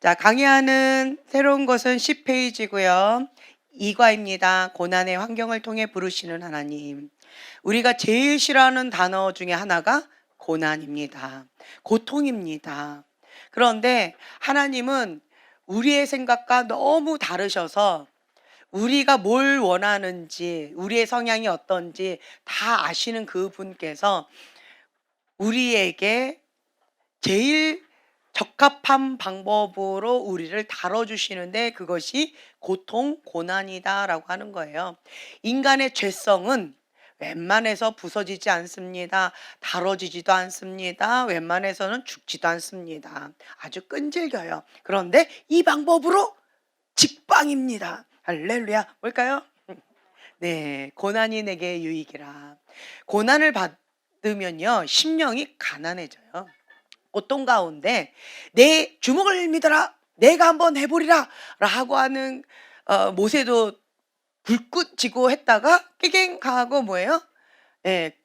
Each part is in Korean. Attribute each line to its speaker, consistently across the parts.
Speaker 1: 자, 강의하는 새로운 것은 10페이지고요. 2과입니다. 고난의 환경을 통해 부르시는 하나님. 우리가 제일 싫어하는 단어 중에 하나가 고난입니다. 고통입니다. 그런데 하나님은 우리의 생각과 너무 다르셔서 우리가 뭘 원하는지, 우리의 성향이 어떤지 다 아시는 그 분께서 우리에게 제일 적합한 방법으로 우리를 다뤄주시는데 그것이 고통, 고난이다라고 하는 거예요. 인간의 죄성은 웬만해서 부서지지 않습니다. 다뤄지지도 않습니다. 웬만해서는 죽지도 않습니다. 아주 끈질겨요. 그런데 이 방법으로 직방입니다. 할렐루야. 뭘까요? 네, 고난이 내게 유익이라. 고난을 받으면요, 심령이 가난해져요. 고통 가운데 내 주먹을 믿어라, 내가 한번 해보리라 라고 하는 모세도 불꽃 지고 했다가 깨갱 하고 뭐예요? 예,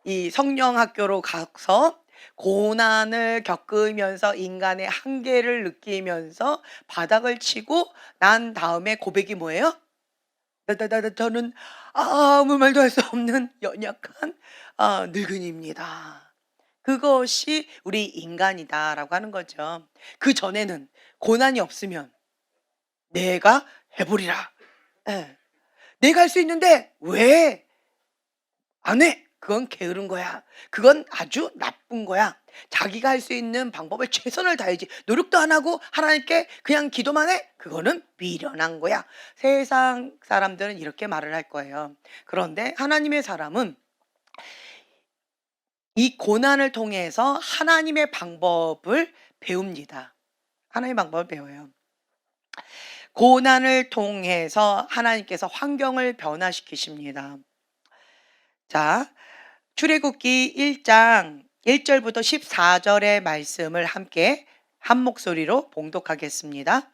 Speaker 1: 이 성령 학교로 가서 고난을 겪으면서 인간의 한계를 느끼면서 바닥을 치고 난 다음에 고백이 뭐예요? 저는 아무 말도 할 수 없는 연약한 늙은이입니다. 그것이 우리 인간이다라고 하는 거죠. 그전에는 고난이 없으면 내가 해보리라. 예. 내가 할 수 있는데 왜 안 해? 그건 게으른 거야. 그건 아주 나쁜 거야. 자기가 할 수 있는 방법을 최선을 다해야지. 노력도 안 하고 하나님께 그냥 기도만 해? 그거는 미련한 거야. 세상 사람들은 이렇게 말을 할 거예요. 그런데 하나님의 사람은 이 고난을 통해서 하나님의 방법을 배웁니다. 하나님의 방법을 배워요. 고난을 통해서 하나님께서 환경을 변화시키십니다. 자, 출애굽기 1장 1절부터 14절의 말씀을 함께 한 목소리로 봉독하겠습니다.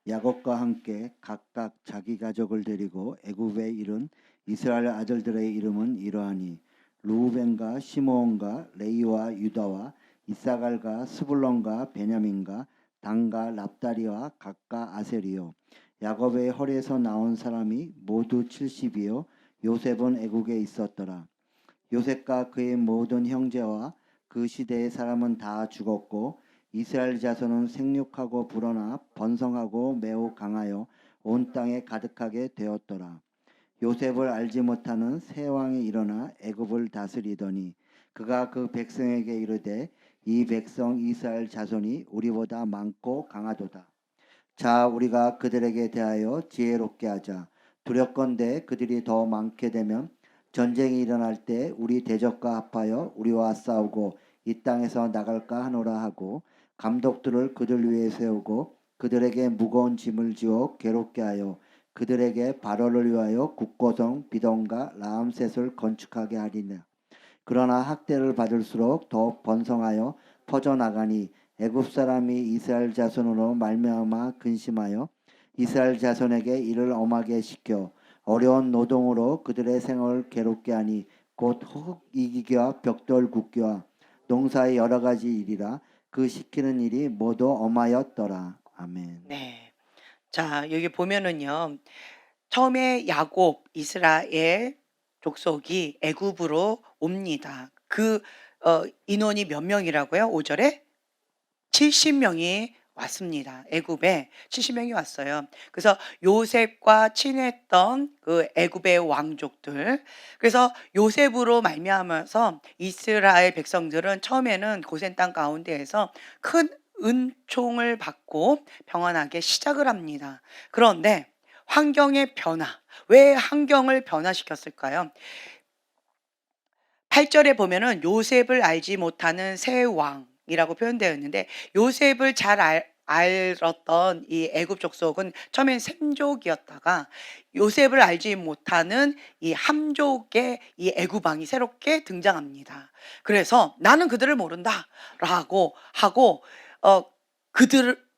Speaker 2: 야곱과 함께 각각 자기 가족을 데리고 애굽에 이른 이스라엘 아들들의 이름은 이러하니 루벤과 시므온과 레이와 유다와 이사갈과 스불론과 베냐민과 단과 납다리와 각과 아셀이요. 야곱의 허리에서 나온 사람이 모두 70이요. 요셉은 애국에 있었더라. 요셉과 그의 모든 형제와 그 시대의 사람은 다 죽었고 이스라엘 자손은 생육하고 불어나 번성하고 매우 강하여 온 땅에 가득하게 되었더라. 요셉을 알지 못하는 새 왕이 일어나 애굽을 다스리더니 그가 그 백성에게 이르되 이 백성 이스라엘 자손이 우리보다 많고 강하도다. 자, 우리가 그들에게 대하여 지혜롭게 하자. 두렵건대 그들이 더 많게 되면 전쟁이 일어날 때 우리 대적과 합하여 우리와 싸우고 이 땅에서 나갈까 하노라 하고 감독들을 그들 위에 세우고 그들에게 무거운 짐을 지어 괴롭게 하여 그들에게 바로를 위하여 국고성 비동과 라암셋을 건축하게 하리라. 그러나 학대를 받을수록 더 번성하여 퍼져나가니 애굽 사람이 이스라엘 자손으로 말미암아 근심하여 이스라엘 자손에게 이를 엄하게 시켜 어려운 노동으로 그들의 생을 괴롭게 하니 곧 흙이기와 벽돌 굽기와 농사의 여러 가지 일이라 그 시키는 일이 모두 엄하였더라. 아멘.
Speaker 1: 네. 자, 여기 보면은요. 처음에 야곱 이스라엘 족속이 애굽으로 옵니다. 그 인원이 몇 명이라고요? 5절에 70명이 왔습니다. 애굽에 70명이 왔어요. 그래서 요셉과 친했던 그 애굽의 왕족들. 그래서 요셉으로 말미암아서 이스라엘 백성들은 처음에는 고센 땅 가운데에서 큰 은총을 받고 평안하게 시작을 합니다. 그런데 환경의 변화. 왜 환경을 변화시켰을까요? 8절에 보면은 요셉을 알지 못하는 새 왕이라고 표현되어 있는데 요셉을 잘 알았던 이 애굽 족속은 처음엔 셈족이었다가 요셉을 알지 못하는 이 함족의 이 애굽 왕이 새롭게 등장합니다. 그래서 나는 그들을 모른다라고 하고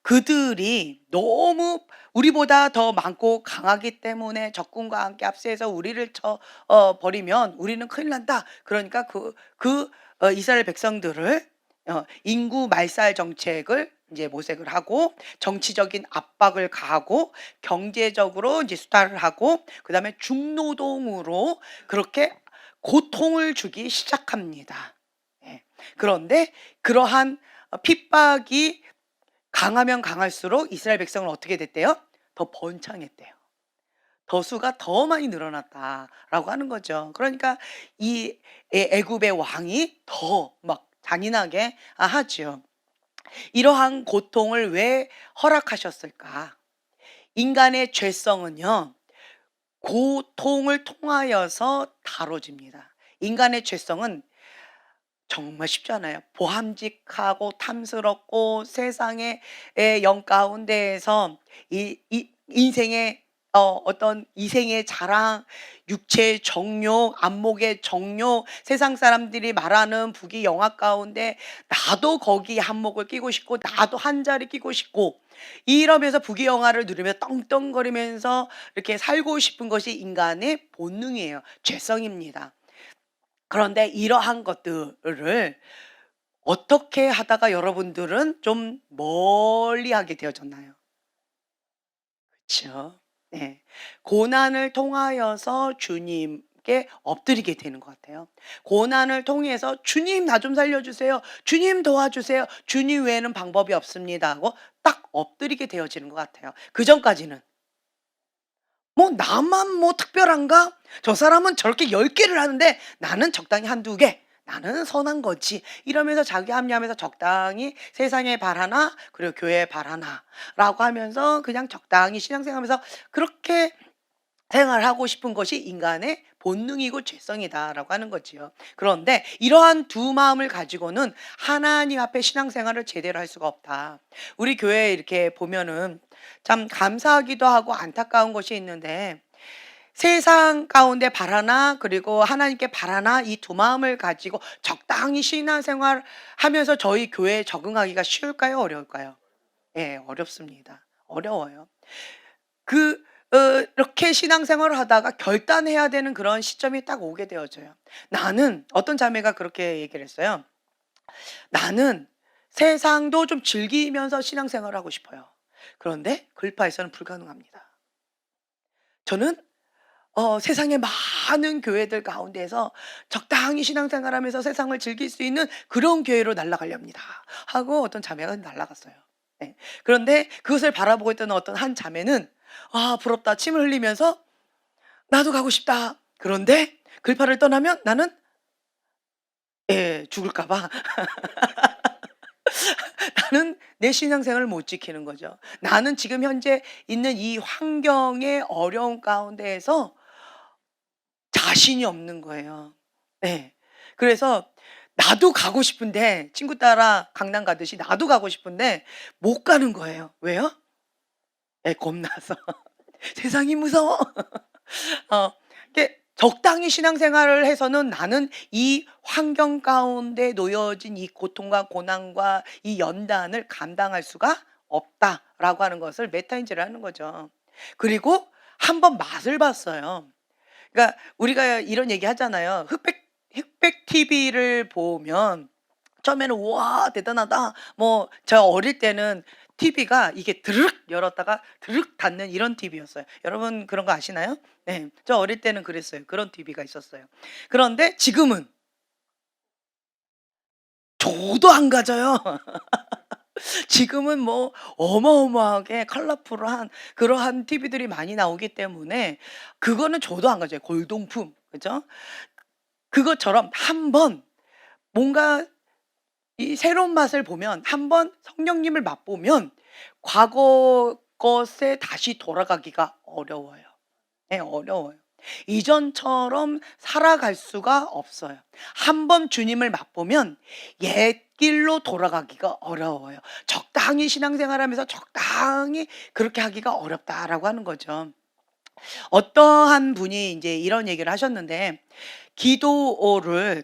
Speaker 1: 그들이 너무 우리보다 더 많고 강하기 때문에 적군과 함께 합세해서 우리를 쳐 버리면 우리는 큰일 난다. 그러니까 이스라엘 백성들을 인구 말살 정책을 이제 모색을 하고 정치적인 압박을 가하고 경제적으로 이제 수탈을 하고 그다음에 중노동으로 그렇게 고통을 주기 시작합니다. 예. 그런데 그러한 핍박이 강하면 강할수록 이스라엘 백성은 어떻게 됐대요? 더 번창했대요. 더 수가 더 많이 늘어났다라고 하는 거죠. 그러니까 이 애굽의 왕이 더 막 잔인하게 하죠. 이러한 고통을 왜 허락하셨을까? 인간의 죄성은요, 고통을 통하여서 다뤄집니다. 인간의 죄성은 정말 쉽지 않아요. 보함직하고 탐스럽고 세상의 영 가운데에서 이 인생의 어떤 이생의 자랑, 육체의 정욕, 안목의 정욕, 세상 사람들이 말하는 부귀영화 가운데 나도 거기에 한몫을 끼고 싶고 나도 한 자리 끼고 싶고 이러면서 부귀영화를 누리며 떵떵거리면서 이렇게 살고 싶은 것이 인간의 본능이에요. 죄성입니다. 그런데 이러한 것들을 어떻게 하다가 여러분들은 좀 멀리하게 되어졌나요? 그렇죠. 네. 고난을 통하여서 주님께 엎드리게 되는 것 같아요. 고난을 통해서 "주님 나 좀 살려 주세요. 주님 도와주세요. 주님 외에는 방법이 없습니다." 하고 딱 엎드리게 되어지는 것 같아요. 그전까지는 뭐 '나만 뭐 특별한가? 저 사람은 저렇게 10 개를 하는데 나는 적당히 한두 개. 나는 선한 거지.' 이러면서 자기 합리화하면서 적당히 세상의 발 하나 그리고 교회의 발 하나라고 하면서 그냥 적당히 신앙생활하면서 그렇게 생활하고 싶은 것이 인간의 본능이고 죄성이다라고 하는 거지요. 그런데 이러한 두 마음을 가지고는 하나님 앞에 신앙생활을 제대로 할 수가 없다. 우리 교회에 이렇게 보면은 참 감사하기도 하고 안타까운 것이 있는데 세상 가운데 바라나 그리고 하나님께 바라나 이 두 마음을 가지고 적당히 신앙생활 하면서 저희 교회에 적응하기가 쉬울까요? 어려울까요? 예, 어렵습니다. 어려워요. 그 이렇게 신앙생활을 하다가 결단해야 되는 그런 시점이 딱 오게 되어져요. 나는 어떤 자매가 그렇게 얘기를 했어요. "나는 세상도 좀 즐기면서 신앙생활을 하고 싶어요. 그런데 글파에서는 불가능합니다. 저는 세상의 많은 교회들 가운데에서 적당히 신앙생활하면서 세상을 즐길 수 있는 그런 교회로 날아가렵니다." 하고 어떤 자매가 날아갔어요. 예. 그런데 그것을 바라보고 있던 어떤 한 자매는 "아 부럽다." 침을 흘리면서 "나도 가고 싶다." 그런데 글파를 떠나면 나는 예 죽을까 봐 나는 내 신앙생활을 못 지키는 거죠. 나는 지금 현재 있는 이 환경의 어려운 가운데에서 자신이 없는 거예요. 네. 그래서 나도 가고 싶은데 친구 따라 강남 가듯이 나도 가고 싶은데 못 가는 거예요. 왜요? 예 겁나서. 세상이 무서워. 이게 적당히 신앙생활을 해서는 '나는 이 환경 가운데 놓여진 이 고통과 고난과 이 연단을 감당할 수가 없다.'라고 하는 것을 메타인지를 하는 거죠. 그리고 한번 맛을 봤어요. 그러니까 우리가 이런 얘기 하잖아요. 흑백 TV를 보면 처음에는 '우와 대단하다.' 뭐 저 어릴 때는 TV가 이게 드르륵 열었다가 드르륵 닫는 이런 TV였어요. 여러분 그런 거 아시나요? 네. 저 어릴 때는 그랬어요. 그런 TV가 있었어요. 그런데 지금은 줘도 안 가져요. 지금은 뭐 어마어마하게 컬러풀한 그러한 TV들이 많이 나오기 때문에 그거는 줘도 안 가져요. 골동품. 그죠? 그것처럼 한번 뭔가 이 새로운 맛을 보면 한번 성령님을 맛보면 과거 것에 다시 돌아가기가 어려워요. 예 어려워요. 이전처럼 살아갈 수가 없어요. 한번 주님을 맛보면 옛길로 돌아가기가 어려워요. 적당히 신앙생활하면서 적당히 그렇게 하기가 어렵다라고 하는 거죠. 어떠한 분이 인제 이런 얘기를 하셨는데 기도를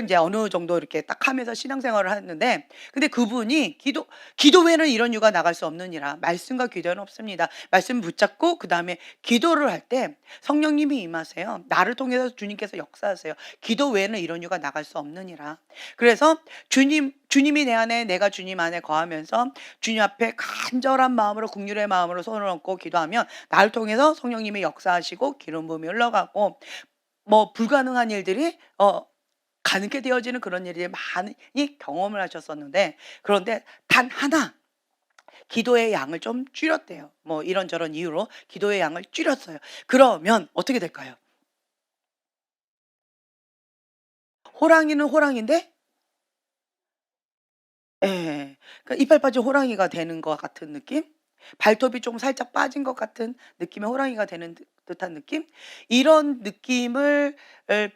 Speaker 1: 이제 어느 정도 이렇게 딱 하면서 신앙생활을 했는데, 근데 그분이 기도 외에는 이런 유가 나갈 수 없느니라. 말씀과 기도는 없습니다. 말씀 붙잡고 그다음에 기도를 할 때 성령님이 임하세요. 나를 통해서 주님께서 역사하세요. 기도 외에는 이런 유가 나갈 수 없느니라. 그래서 주님이 내 안에, 내가 주님 안에 거하면서 주님 앞에 간절한 마음으로, 긍휼의 마음으로 손을 얹고 기도하면 나를 통해서 성령님이 역사하시고 기름 부음이 흘러가고, 뭐 불가능한 일들이 가능케 되어지는 그런 일이 많이 경험을 하셨었는데, 그런데 단 하나 기도의 양을 좀 줄였대요. 뭐 이런저런 이유로 기도의 양을 줄였어요. 그러면 어떻게 될까요? 호랑이는 호랑인데, 예. 그러니까 이빨 빠진 호랑이가 되는 것 같은 느낌? 발톱이 좀 살짝 빠진 것 같은 느낌의 호랑이가 되는 듯한 느낌? 이런 느낌을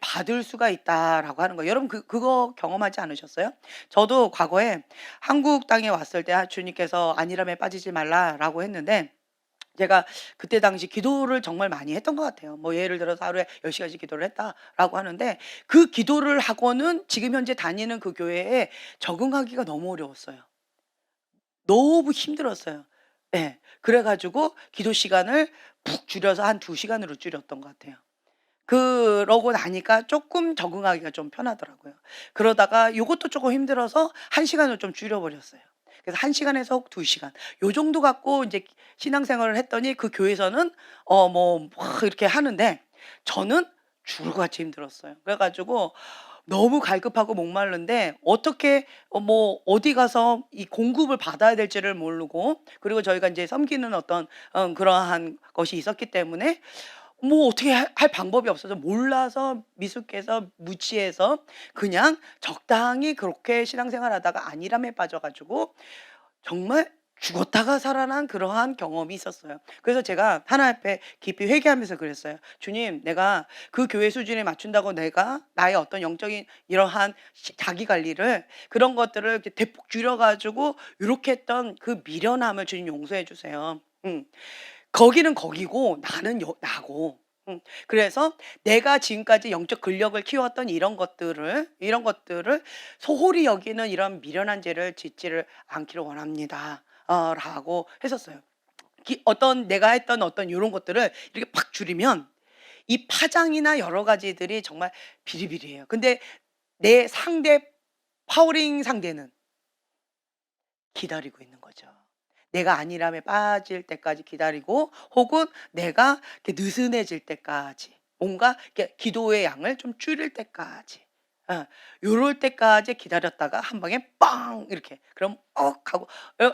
Speaker 1: 받을 수가 있다라고 하는 거예요. 여러분 그거 경험하지 않으셨어요? 저도 과거에 한국 땅에 왔을 때 주님께서 "안일함에 빠지지 말라."라고 했는데, 제가 그때 당시 기도를 정말 많이 했던 것 같아요. 뭐 예를 들어서 하루에 10 시간씩 기도를 했다라고 하는데, 그 기도를 하고는 지금 현재 다니는 그 교회에 적응하기가 너무 어려웠어요. 너무 힘들었어요. 예. 그래 가지고 기도 시간을 푹 줄여서 한 2 시간으로 줄였던 것 같아요. 그러고 나니까 쪼끔 적응하기가 좀 편하더라고요. 그러다가 요것도 쪼끔 힘들어서 1 시간으로 좀 줄여 버렸어요. 그래서 1 시간에서 2 시간 요 정도 갖고 인제 신앙생활을 했더니, 그 교회에서는 뭐 막 이렇게 하는데 저는 죽을 것 같이 힘들었어요. 그래 가지고 너무 갈급하고 목마른데 어떻게 뭐 어디 가서 이 공급을 받아야 될지를 모르고, 그리고 저희가 인제 섬기는 어떤 그러한 것이 있었기 때문에 뭐 어떻게 할 방법이 없어서, 몰라서 미숙해서 무지해서 그냥 적당히 그렇게 신앙생활하다가 안일함에 빠져 가지고 정말 죽었다가 살아난 그러한 경험이 있었어요. 그래서 제가 하나님 앞에 깊이 회개하면서 그랬어요. "주님, 내가 그 교회 수준에 맞춘다고 내가 나의 어떤 영적인 이러한 자기 관리를, 그런 것들을 이렇게 대폭 줄여 가지고 요렇게 했던 그 미련함을 주님 용서해 주세요. 거기는 거기고 나는 나고. 그래서 내가 지금까지 영적 근력을 키웠던 이런 것들을 소홀히 여기는 이런 미련한 죄를 짓지를 않기를 원합니다." 라고 했었어요. 어떤 내가 했던 어떤 요런 것들을 이렇게 팍 줄이면 이 파장이나 여러 가지들이 정말 비리비리해요. 근데 내 파워링 상대는 기다리고 있는 거죠. 내가 안일함에 빠질 때까지 기다리고, 혹은 내가 이렇게 느슨해질 때까지, 뭔가 이렇게 기도의 양을 좀 줄일 때까지, 요럴 때까지 기다렸다가 한 방에 빵 이렇게, 그럼 하고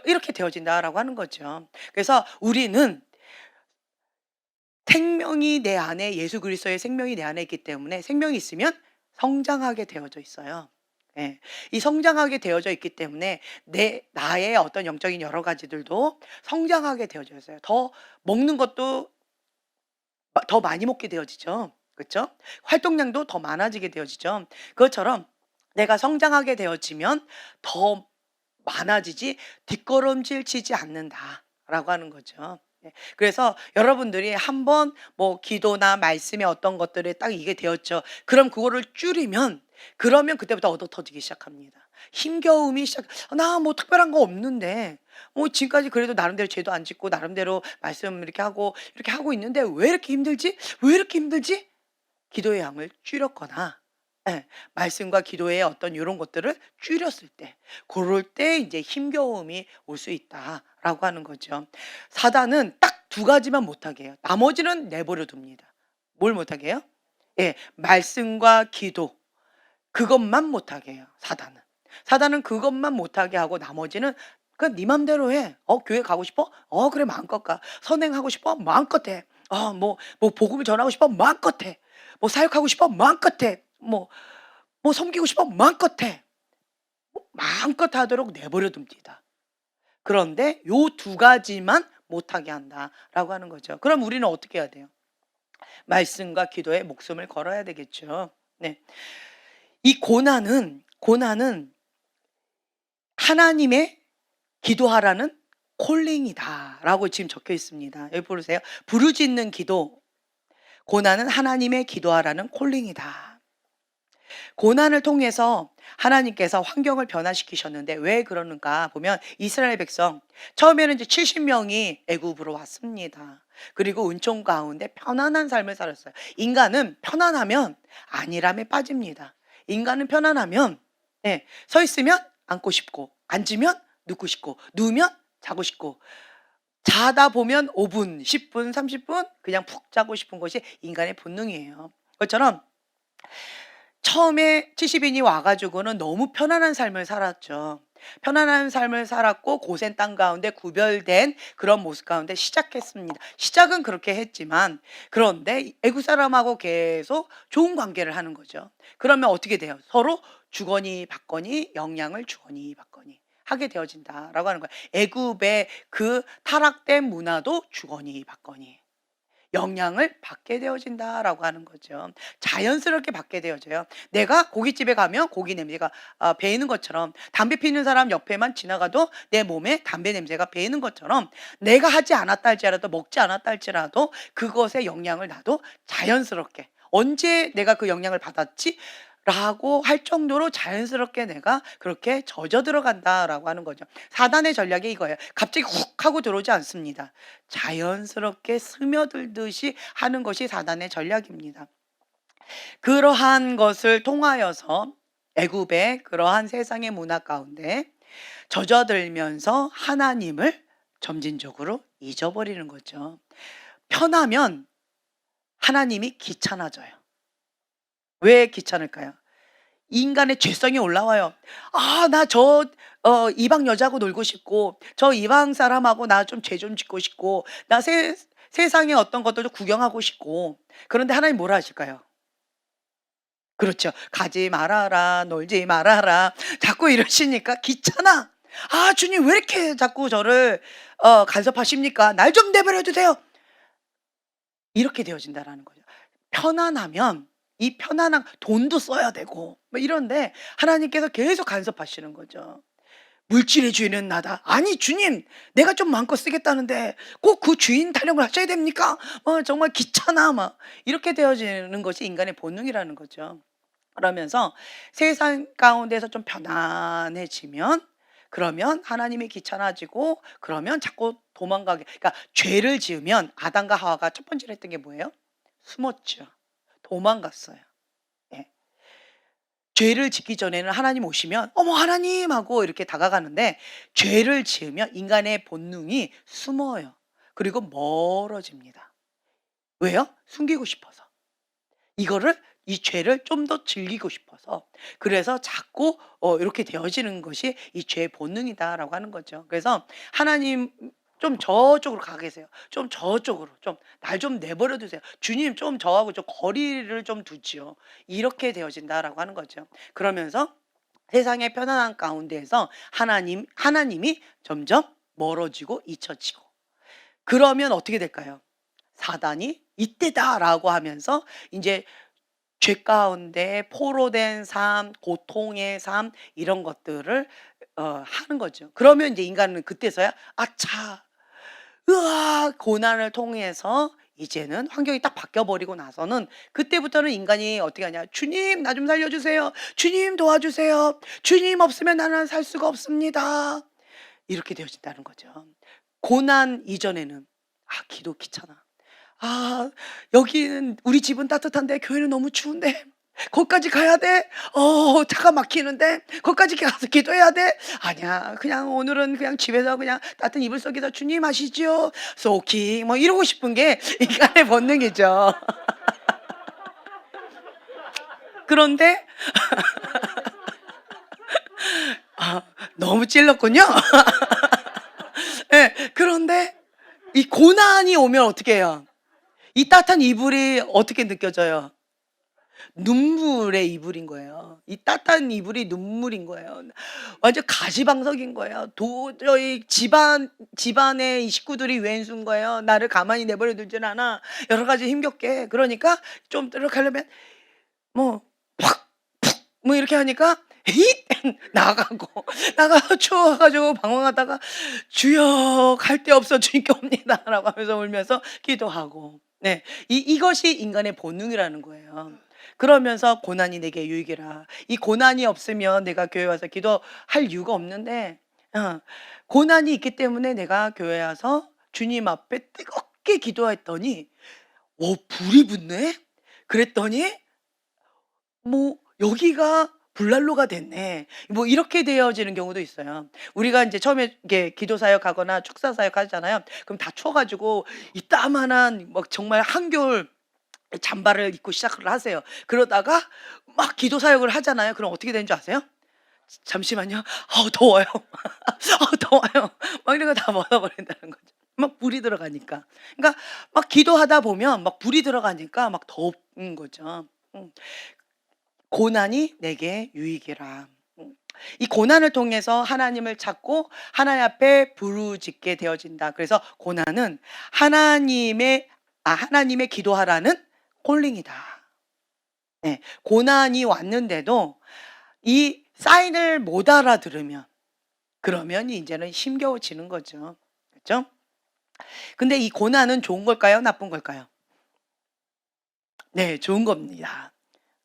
Speaker 1: 이렇게 되어진다라고 하는 거죠. 그래서 우리는 생명이 내 안에, 예수 그리스도의 생명이 내 안에 있기 때문에, 생명이 있으면 성장하게 되어져 있어요. 예. 이 성장하게 되어져 있기 때문에 나의 어떤 영적인 여러 가지들도 성장하게 되어져 있어요. 더 먹는 것도 더 많이 먹게 되어지죠. 그쵸? 활동량도 더 많아지게 되어지죠. 그것처럼 내가 성장하게 되어지면 더 많아지지 뒷걸음질 치지 않는다라고 하는 거죠. 네. 그래서 여러분들이 한번 뭐 기도나 말씀의 어떤 것들에 딱 이게 되었죠. 그럼 그거를 줄이면, 그러면 그때부터 얻어터지기 시작합니다. 힘겨움이 시작. "나 뭐 특별한 거 없는데, 뭐 지금까지 그래도 나름대로 죄도 안 짓고 나름대로 말씀 이렇게 하고 있는데 왜 이렇게 힘들지? 왜 이렇게 힘들지?" 기도의 양을 줄였거나, 예, 말씀과 기도의 어떤 요런 것들을 줄였을 때, 고럴 때 이제 힘겨움이 올 수 있다라고 하는 거죠. 사단은 딱 두 가지만 못하게 해요. 나머지는 내버려 둡니다. 뭘 못하게 해요? 예, 말씀과 기도, 그것만 못하게 해요, 사단은. 사단은 그것만 못하게 하고 나머지는 "그 네 맘대로 해. 교회 가고 싶어? 그래 마음껏 가. 선행하고 싶어? 마음껏 해. 뭐 복음을 전하고 싶어? 마음껏 해. 뭐 사역하고 싶어? 마음껏 해. 뭐 섬기고 싶어? 마음껏 해." 마음껏 하도록 내버려 둡니다. 그런데 요 두 가지만 못하게 한다라고 하는 거죠. 그럼 우리는 어떻게 해야 돼요? 말씀과 기도에 목숨을 걸어야 되겠죠. 네. 이 고난은 하나님의 기도하라는 콜링이다라고 지금 적혀 있습니다. 여기 보세요. 부르짖는 기도, 고난은 하나님의 기도하라는 콜링이다. 고난을 통해서 하나님께서 환경을 변화시키셨는데 왜 그러는가 보면 이스라엘 백성 처음에는 이제 70명이 애굽으로 왔습니다. 그리고 은총 가운데 편안한 삶을 살았어요. 인간은 편안하면 안일함에 빠집니다. 인간은 편안하면 서 있으면 앉고 싶고 앉으면 눕고 싶고 누우면 자고 싶고 자다 보면 5분, 10분, 30분 그냥 푹 자고 싶은 것이 인간의 본능이에요. 그것처럼 처음에 70인이 와 가지고는 너무 편안한 삶을 살았죠. 편안한 삶을 살았고 고센 땅 가운데 구별된 그런 모습 가운데 시작했습니다. 시작은 그렇게 했지만 그런데 애국 사람하고 계속 좋은 관계를 하는 거죠. 그러면 어떻게 돼요? 서로 주거니 받거니 영향을 주거니 받거니 하게 되어진다라고 하는 거예요. 애굽의 그 타락된 문화도 주거니 받거니 영향을 받게 되어진다라고 하는 거죠. 자연스럽게 받게 되어져요. 내가 고깃집에 가면 고기 냄새가 배이는 것처럼 담배 피우는 사람 옆에만 지나가도 내 몸에 담배 냄새가 배이는 것처럼 내가 하지 않았다 할지라도 먹지 않았다 할지라도 그것의 영향을 나도 자연스럽게 언제 내가 그 영향을 받았지? 라고 할 정도로 자연스럽게 내가 그렇게 젖어 들어간다라고 하는 거죠. 사단의 전략이 이거예요. 갑자기 훅 하고 들어오지 않습니다. 자연스럽게 스며들듯이 하는 것이 사단의 전략입니다. 그러한 것을 통하여서 애굽의 그러한 세상의 문화 가운데 젖어들면서 하나님을 점진적으로 잊어버리는 거죠. 편하면 하나님이 귀찮아져요. 왜 귀찮을까요? 인간의 죄성이 올라와요. 아, 나 이방 여자하고 놀고 싶고, 저 이방 사람하고 나 좀 죄 좀 짓고 싶고, 나 세상의 어떤 것들도 구경하고 싶고. 그런데 하나님 뭐라 하실까요? 그렇죠. 가지 말아라, 놀지 말아라. 자꾸 이러시니까 귀찮아. 아, 주님 왜 이렇게 자꾸 저를 간섭하십니까? 날 좀 내버려 두세요. 이렇게 되어진다라는 거죠. 편안하면 이 편안한 돈도 써야 되고 뭐 이런데 하나님께서 계속 간섭하시는 거죠. 물질의 주인은 나다. 아니 주님, 내가 좀 마음껏 쓰겠다는데 꼭 그 주인 타령을 하셔야 됩니까? 정말 귀찮아 막 이렇게 되어지는 것이 인간의 본능이라는 거죠. 그러면서 세상 가운데서 좀 편안해지면 그러면 하나님이 귀찮아지고 그러면 자꾸 도망가게 그러니까 죄를 지으면 아담과 하와가 첫 번째로 했던 게 뭐예요? 숨었죠. 도망갔어요. 예. 죄를 짓기 전에는 하나님 오시면 "어머 하나님." 하고 이렇게 다가가는데 죄를 지으면 인간의 본능이 숨어요. 그리고 멀어집니다. 왜요? 숨기고 싶어서. 이거를 이 죄를 좀 더 즐기고 싶어서 그래서 자꾸 이렇게 되어지는 것이 이 죄의 본능이다라고 하는 거죠. 그래서 하나님 좀 저쪽으로 가 계세요. 좀 저쪽으로 좀 날 좀 내버려 두세요. 주님 좀 저하고 좀 거리를 좀 두지요. 이렇게 되어진다라고 하는 거죠. 그러면서 세상의 편안한 가운데에서 하나님이 점점 멀어지고 잊혀지고 그러면 어떻게 될까요? 사단이 "이때다."라고 하면서 인제 죄 가운데 포로된 삶, 고통의 삶 이런 것들을 하는 거죠. 그러면 인제 인간은 그때서야 '아차. 으아.' 고난을 통해서 이제는 환경이 딱 바뀌어 버리고 나서는 그때부터는 인간이 어떻게 하냐. "주님 나 좀 살려 주세요. 주님 도와주세요. 주님 없으면 나는 살 수가 없습니다." 이렇게 되어진다는 거죠. 고난 이전에는 '아 기도 귀찮아. 아 여기는 우리 집은 따뜻한데 교회는 너무 추운데 거기까지 가야 돼? 차가 막히는데 거기까지 가서 기도해야 돼? 아니야. 그냥 오늘은 그냥 집에서 그냥 따뜻한 이불 속에서 '주님 아시지요? 소키.' 뭐 이러고 싶은 게 인간의 본능이죠. 그런데 아 너무 찔렀군요. 예. 그런데 이 고난이 오면 어떻게 해요? 이 따뜻한 이불이 어떻게 느껴져요? 눈물의 이불인 거예요. 이 따뜻한 이불이 눈물인 거예요. 완전 가시방석인 거예요. 도저히 집안의 이 식구들이 왼수인 거예요. 나를 가만히 내버려 두질 않아. 여러 가지 힘겹게. 그러니까 좀 이렇게 하려면 뭐 팍 푹 뭐 이렇게 하니까 에잇 나가고 나가서 추워 가지고 방황하다가 "주여 갈 데 없어 주님께 옵니다."라고 하면서 울면서 기도하고. 네. 이것이 인간의 본능이라는 거예요. 그러면서 고난이 내게 유익이라. 이 고난이 없으면 내가 교회 와서 기도할 이유가 없는데 어, 고난이 있기 때문에 내가 교회 와서 주님 앞에 뜨겁게 기도했더니 불이 붙네? 그랬더니 뭐 여기가 불난로가 됐네. 뭐 이렇게 되어지는 경우도 있어요. 우리가 이제 처음에 이게 기도 사역하거나 축사 사역하잖아요. 그럼 다 추워 가지고 이 따만한 막 정말 한겨울 잠바를 입고 시작을 하세요. 그러다가 막 기도 사역을 하잖아요. 그럼 어떻게 되는 줄 아세요? 잠시만요. 더워요. 더워요. 막 이런 거 다 먹어버린다는 거죠. 막 불이 들어가니까. 그러니까 막 기도하다 보면 막 불이 들어가니까 막 덥은 거죠. 고난이 내게 유익이라. 이 고난을 통해서 하나님을 찾고 하나님 앞에 부르짖게 되어진다. 그래서 고난은 하나님의 기도하라는 콜링이다. 네, 고난이 왔는데도 이 사인을 못 알아들으면 그러면 이제는 힘겨워지는 거죠. 그렇죠? 근데 이 고난은 좋은 걸까요? 나쁜 걸까요? 네, 좋은 겁니다.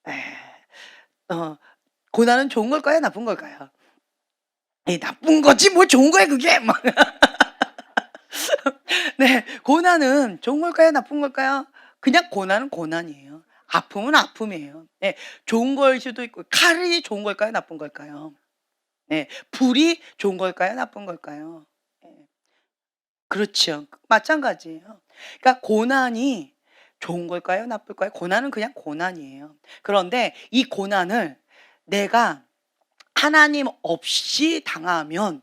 Speaker 1: 네. 고난은 좋은 걸까요? 나쁜 걸까요? 나쁜 거지 뭐 좋은 거야 그게. 막. 네, 고난은 좋은 걸까요? 나쁜 걸까요? 그냥 고난은 고난이에요. 아픔은 아픔이에요. 네, 좋은 걸 수도 있고 칼이 좋은 걸까요? 나쁜 걸까요? 네, 불이 좋은 걸까요? 나쁜 걸까요? 네, 그렇죠. 마찬가지예요. 그러니까 고난이 좋은 걸까요? 나쁠까요? 고난은 그냥 고난이에요. 그런데 이 고난을 내가 하나님 없이 당하면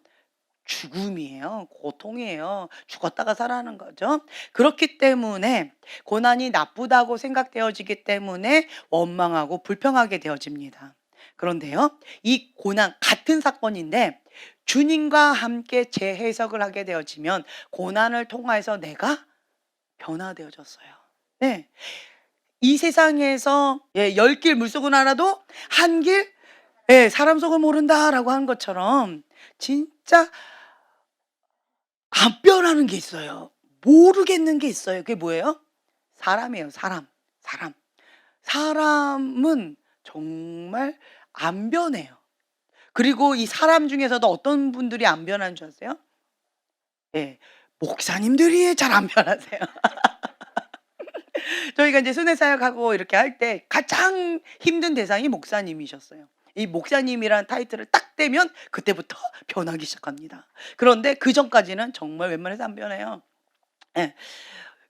Speaker 1: 죽음이에요. 고통이에요. 죽었다가 살아나는 거죠. 그렇기 때문에 고난이 나쁘다고 생각되어지기 때문에 원망하고 불평하게 되어집니다. 그런데요, 이 고난 같은 사건인데 주님과 함께 재해석을 하게 되어지면 고난을 통해서 내가 변화되어졌어요. 네. 이 세상에서 10길 물속은 알아도 한 길 사람 속을 모른다라고 하는 것처럼 진짜 안 변하는 게 있어요. 모르겠는 게 있어요. 그게 뭐예요? 사람이에요, 사람. 사람. 사람은 정말 안 변해요. 그리고 이 사람 중에서도 어떤 분들이 안 변하는 줄 아세요? 예. 목사님들이 잘 안 변하세요. 저희가 이제 순회 사역하고 이렇게 할 때 가장 힘든 대상이 목사님이셨어요. 이 목사님이라는 타이틀을 딱 떼면 그때부터 변하기 시작합니다. 그런데 그전까지는 정말 웬만해서 안 변해요. 예.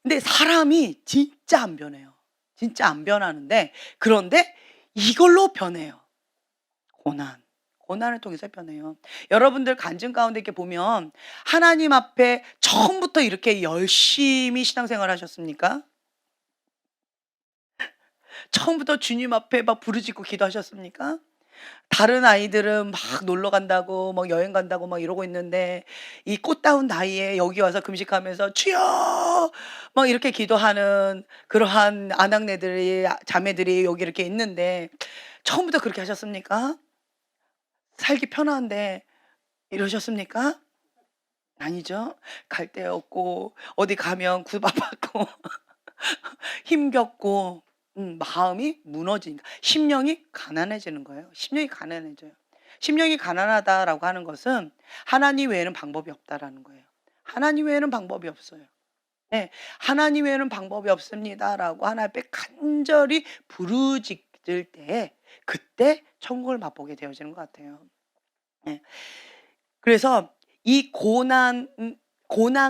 Speaker 1: 근데 사람이 진짜 안 변해요. 진짜 안 변하는데 그런데 이걸로 변해요. 고난. 고난을 통해서 변해요. 여러분들 간증 가운데 이렇게 보면 하나님 앞에 처음부터 이렇게 열심히 신앙생활 하셨습니까? 처음부터 주님 앞에 막 부르짖고 기도하셨습니까? 다른 아이들은 막 놀러 간다고 막 여행 간다고 막 이러고 있는데 이 꽃다운 나이에 여기 와서 금식하면서 "주여!" 막 이렇게 기도하는 그러한 아낙네들이 자매들이 여기 이렇게 있는데 처음부터 그렇게 하셨습니까? 살기 편한데 이러셨습니까? 아니죠. 갈 데 없고 어디 가면 구박받고 힘겹고 마음이 무너지니까 심령이 가난해지는 거예요. 심령이 가난해져요. 심령이 가난하다라고 하는 것은 하나님 외에는 방법이 없다라는 거예요. 하나님 외에는 방법이 없어요. 네. 하나님 외에는 방법이 없습니다라고 하나님 앞에 간절히 부르짖을 때 그때 천국을 맛보게 되어지는 것 같아요. 네. 그래서 이 고난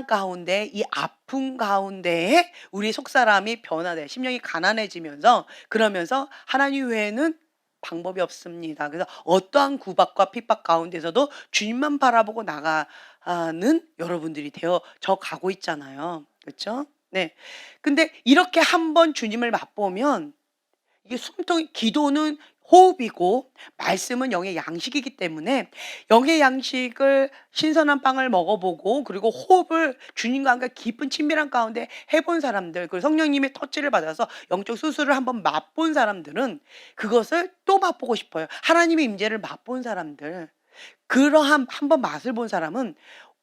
Speaker 1: 가운데 이 아픔 가운데에 우리 속사람이 변화돼 심령이 가난해지면서 그러면서 하나님 외에는 방법이 없습니다. 그래서 어떠한 구박과 핍박 가운데서도 주님만 바라보고 나가는 여러분들이 되어져 가고 있잖아요. 그렇죠? 네. 근데 이렇게 한번 주님을 맛보면 이게 숨통이 기도는 호흡이고 말씀은 영의 양식이기 때문에 영의 양식을 신선한 빵을 먹어보고 그리고 호흡을 주님과 함께 깊은 친밀한 가운데 해본 사람들 그리고 성령님의 터치를 받아서 영적 수술을 한번 맛본 사람들은 그것을 또 맛보고 싶어요. 하나님의 임재를 맛본 사람들 그러한 한번 맛을 본 사람은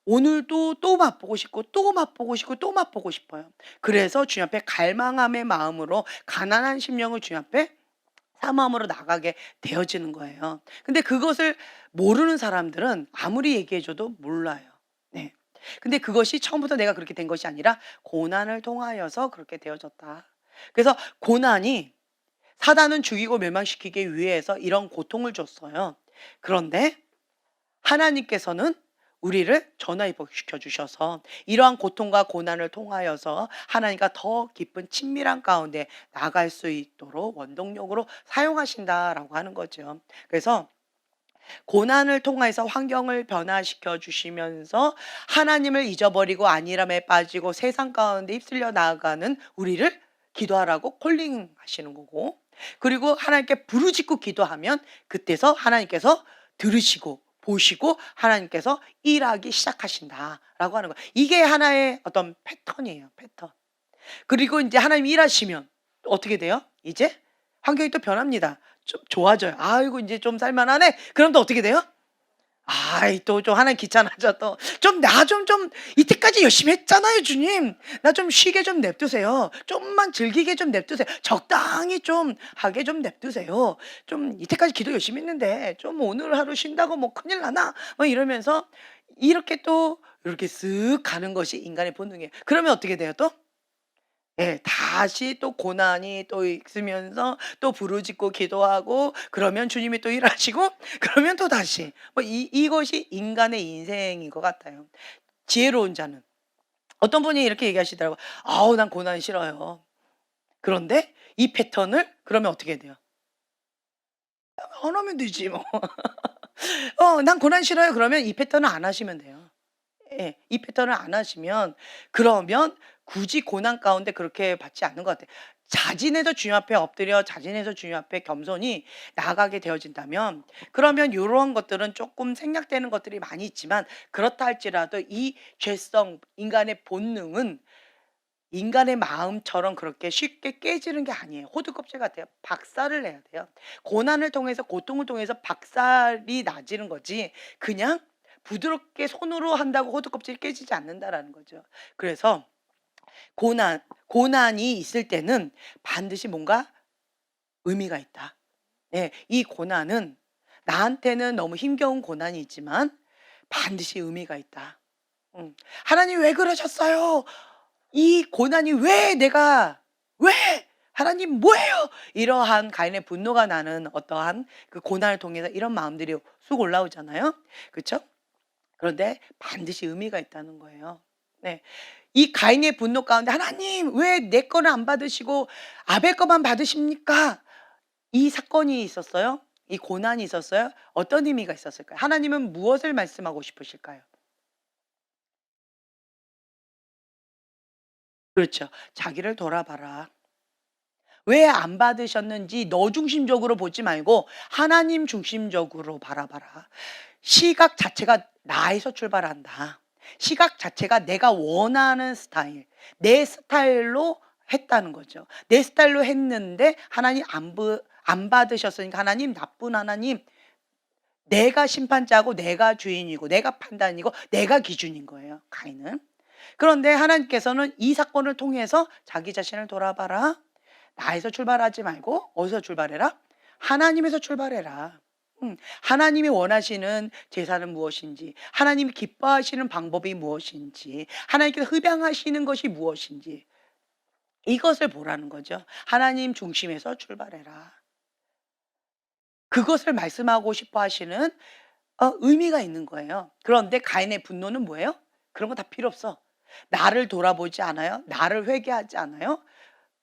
Speaker 1: 오늘도 또 맛보고 싶고 또 맛보고 싶고 또 맛보고 싶어요. 그래서 주님 앞에 갈망함의 마음으로 가난한 심령을 주님 앞에 사모함으로 나가게 되어지는 거예요. 근데 그것을 모르는 사람들은 아무리 얘기해 줘도 몰라요. 네. 근데 그것이 처음부터 내가 그렇게 된 것이 아니라 고난을 통하여서 그렇게 되어졌다. 그래서 고난이 사단은 죽이고 멸망시키기 위해서 이런 고통을 줬어요. 그런데 하나님께서는 우리를 전화위복시켜 주셔서 이러한 고통과 고난을 통하여서 하나님과 더 깊은 친밀한 가운데 나갈 수 있도록 원동력으로 사용하신다라고 하는 거죠. 그래서 고난을 통해서 환경을 변화시켜 주시면서 하나님을 잊어버리고 안일함에 빠지고 세상 가운데 휩쓸려 나아가는 우리를 기도하라고 콜링하시는 거고, 그리고 하나님께 부르짖고 기도하면 그때서 하나님께서 들으시고 보시고 하나님께서 일하기 시작하신다라고 하는 거예요. 이게 하나의 어떤 패턴이에요, 패턴. 그리고 이제 하나님 일하시면 어떻게 돼요? 이제 환경이 또 변합니다. 좀 좋아져요. '아이고 인제 좀 살만하네.' 그럼 또 어떻게 돼요? 아이 또 좀 하나님 귀찮아져 또. "좀 나 좀 이때까지 열심히 했잖아요 주님. 나 좀 쉬게 좀 냅두세요. 좀만 즐기게 좀 냅두세요. 적당히 좀 하게 좀 냅두세요. 좀 이때까지 기도 열심히 했는데 좀 오늘 하루 쉰다고 뭐 큰일 나나?" 뭐 이러면서 이렇게 또 이렇게 쓱 가는 것이 인간의 본능이에요. 그러면 어떻게 돼요 또? 예. 다시 또 고난이 또 있으면서 또 부르짖고 기도하고 그러면 주님이 또 일하시고 그러면 또다시 뭐 이것이 인간의 인생인 것 같아요. 지혜로운 자는 어떤 분이 이렇게 얘기하시더라고요. "아우 난 고난 싫어요." 그런데 이 패턴을 그러면 어떻게 돼요? 안 하면 되지 뭐. "난 고난 싫어요." 그러면 이 패턴을 안 하시면 돼요. 예. 이 패턴을 안 하시면 그러면 굳이 고난 가운데 그렇게 받지 않는 것 같아요. 자진해서 주님 앞에 엎드려 자진해서 주님 앞에 겸손히 나아가게 되어진다면 그러면 요런 것들은 쪼끔 생략되는 것들이 많이 있지만 그렇다 할지라도 이 죄성, 인간의 본능은 인간의 마음처럼 그렇게 쉽게 깨지는 게 아니에요. 호두껍질 같아요. 박살을 내야 돼요. 고난을 통해서 고통을 통해서 박살이 나지는 거지 그냥 부드럽게 손으로 한다고 호두껍질이 깨지지 않는다라는 거죠. 그래서 고난이 있을 때는 반드시 뭔가 의미가 있다. 예. 이 고난은 나한테는 너무 힘겨운 고난이 있지만 반드시 의미가 있다. 음. '하나님 왜 그러셨어요? 이 고난이 왜 내가 왜? 하나님 뭐예요?' 이러한 가인의 분노가 나는 어떠한 그 고난을 통해서 이런 마음들이 쑥 올라오잖아요. 그쵸? 그런데 반드시 의미가 있다는 거예요. 네. 이 가인의 분노 가운데 '하나님 왜 내 거는 안 받으시고 아벨 거만 받으십니까?' 이 사건이 있었어요? 이 고난이 있었어요? 어떤 의미가 있었을까요? 하나님은 무엇을 말씀하고 싶으실까요? 그렇죠. 자기를 돌아봐라. 왜 안 받으셨는지 너 중심적으로 보지 말고 하나님 중심적으로 바라봐라. 시각 자체가 나에서 출발한다. 시각 자체가 내가 원하는 스타일, 내 스타일로 했다는 거죠. 내 스타일로 했는데 하나님 안 받으셨으니까 하나님 나쁜 하나님, 내가 심판자고 내가 주인이고 내가 판단이고 내가 기준인 거예요, 가인은. 그런데 하나님께서는 이 사건을 통해서 자기 자신을 돌아봐라. 나에서 출발하지 말고 어디서 출발해라? 하나님에서 출발해라. 하나님이 원하시는 제사는 무엇인지, 하나님이 기뻐하시는 방법이 무엇인지, 하나님께서 흡양하시는 것이 무엇인지 이것을 보라는 거죠. 하나님 중심에서 출발해라. 그것을 말씀하고 싶어 하시는 의미가 있는 거예요. 그런데 가인의 분노는 뭐예요? 그런 거 다 필요 없어. 나를 돌아보지 않아요. 나를 회개하지 않아요.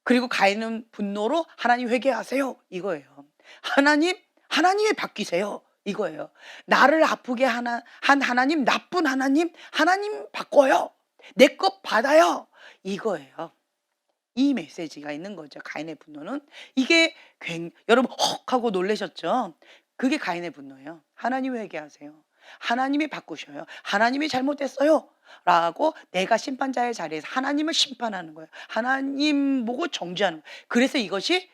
Speaker 1: 그리고 가인은 분노로 "하나님 회개하세요." 이거예요. 하나님이 바뀌세요." 이거예요. "나를 아프게 한 하나님, 나쁜 하나님, 하나님 바꿔요. 내 것 받아요." 이거예요. 이 메시지가 있는 거죠, 가인의 분노는. 이게 여러분 "헉." 하고 놀라셨죠? 그게 가인의 분노예요. 하나님 회개하세요. 하나님이 바꾸셔요. "하나님이 잘못했어요." 라고 내가 심판자의 자리에서 하나님을 심판하는 거예요. 하나님 보고 정죄하는 거예요. 그래서 이것이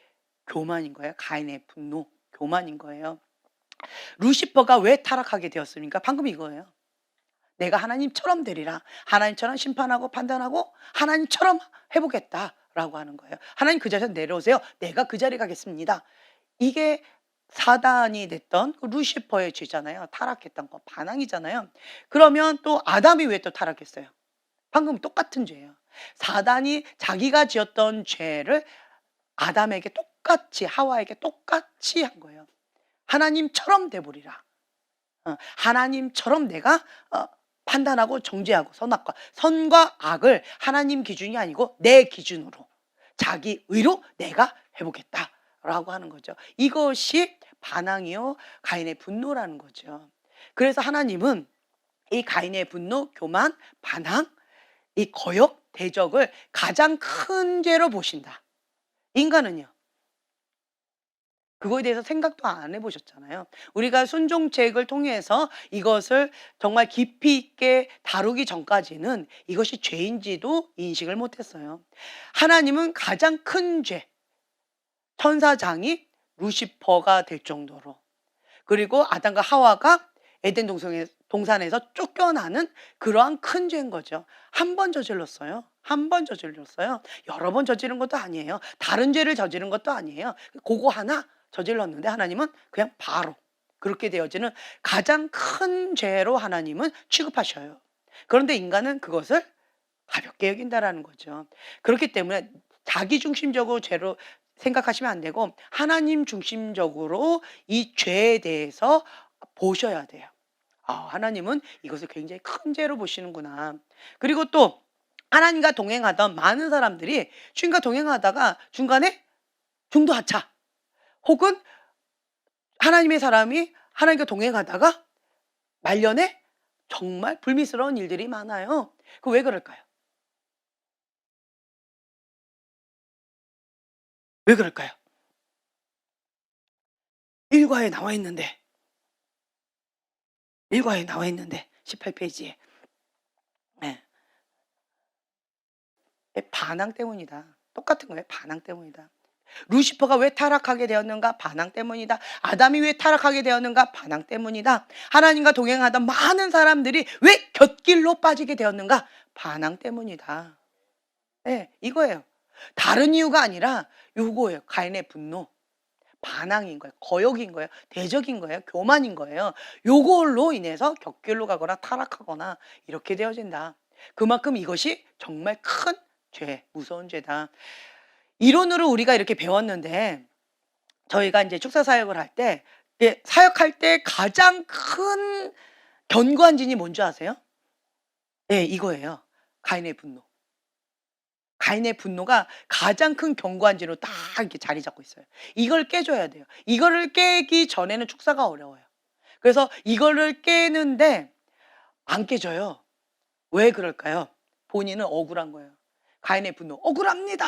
Speaker 1: 교만인 거예요. 가인의 분노, 교만인 거예요. 루시퍼가 왜 타락하게 되었습니까? 방금 이거예요. 내가 하나님처럼 되리라. 하나님처럼 심판하고 판단하고 하나님처럼 해 보겠다라고 하는 거예요. 하나님 그 자리에서 내려오세요. 내가 그 자리에 가겠습니다. 이게 사단이 냈던 그 루시퍼의 죄잖아요. 타락했던 거 반항이잖아요. 그러면 또 아담이 왜 또 타락했어요? 방금 똑같은 죄예요. 사단이 자기가 지었던 죄를 아담에게 똑같이, 하와에게 똑같이 한 거예요. 하나님처럼 돼버리라. 하나님처럼 내가 판단하고 정죄하고 선과 악을 하나님 기준이 아니고 내 기준으로 자기 의로 내가 해보겠다라고 하는 거죠. 이것이 반항이요 가인의 분노라는 거죠. 그래서 하나님은 이 가인의 분노, 교만, 반항, 이 거역, 대적을 가장 큰 죄로 보신다. 인간은요, 그거에 대해서 생각도 안 해보셨잖아요. 우리가 순종책을 통해서 이것을 정말 깊이 있게 다루기 전까지는 이것이 죄인지도 인식을 못했어요. 하나님은 가장 큰 죄, 천사장이 루시퍼가 될 정도로, 그리고 아담과 하와가 에덴 동산에서 쫓겨나는 그러한 큰 죄인 거죠. 한 번 저질렀어요. 한 번 저질렀어요. 여러 번 저지른 것도 아니에요. 다른 죄를 저지른 것도 아니에요. 그거 하나 저질렀는데 하나님은 그냥 바로 그렇게 되어지는 가장 큰 죄로 하나님은 취급하셔요. 그런데 인간은 그것을 가볍게 여긴다라는 거죠. 그렇기 때문에 자기 중심적으로 죄로 생각하시면 안 되고 하나님 중심적으로 이 죄에 대해서 보셔야 돼요. 하나님은 이것을 굉장히 큰 죄로 보시는구나. 그리고 또 하나님과 동행하던 많은 사람들이 주님과 동행하다가 중간에 중도하차, 혹은 하나님의 사람이 하나님과 동행하다가 말년에 정말 불미스러운 일들이 많아요. 그 왜 그럴까요? 왜 그럴까요? 일과에 나와 있는데 18페이지에 반항 때문이다. 똑같은 거예요. 반항 때문이다. 루시퍼가 왜 타락하게 되었는가? 반항 때문이다. 아담이 왜 타락하게 되었는가? 반항 때문이다. 하나님과 동행하던 많은 사람들이 왜 곁길로 빠지게 되었는가? 반항 때문이다. 네, 이거예요. 다른 이유가 아니라 요거예요. 가인의 분노, 반항인 거예요. 거역인 거예요. 대적인 거예요. 교만인 거예요. 요걸로 인해서 곁길로 가거나 타락하거나 이렇게 되어진다. 그만큼 이것이 정말 큰 죄, 무서운 죄다. 이론으로 우리가 이렇게 배웠는데 저희가 이제 축사 사역을 할 때 사역할 때 가장 큰 견고한진이 뭔지 아세요? 네, 이거예요. 가인의 분노. 가인의 분노가 가장 큰 견고한진으로 딱 이렇게 자리 잡고 있어요. 이걸 깨줘야 돼요. 이거를 깨기 전에는 축사가 어려워요. 그래서 이거를 깨는데 안 깨져요. 왜 그럴까요? 본인은 억울한 거예요. 가인의 분노, 억울합니다.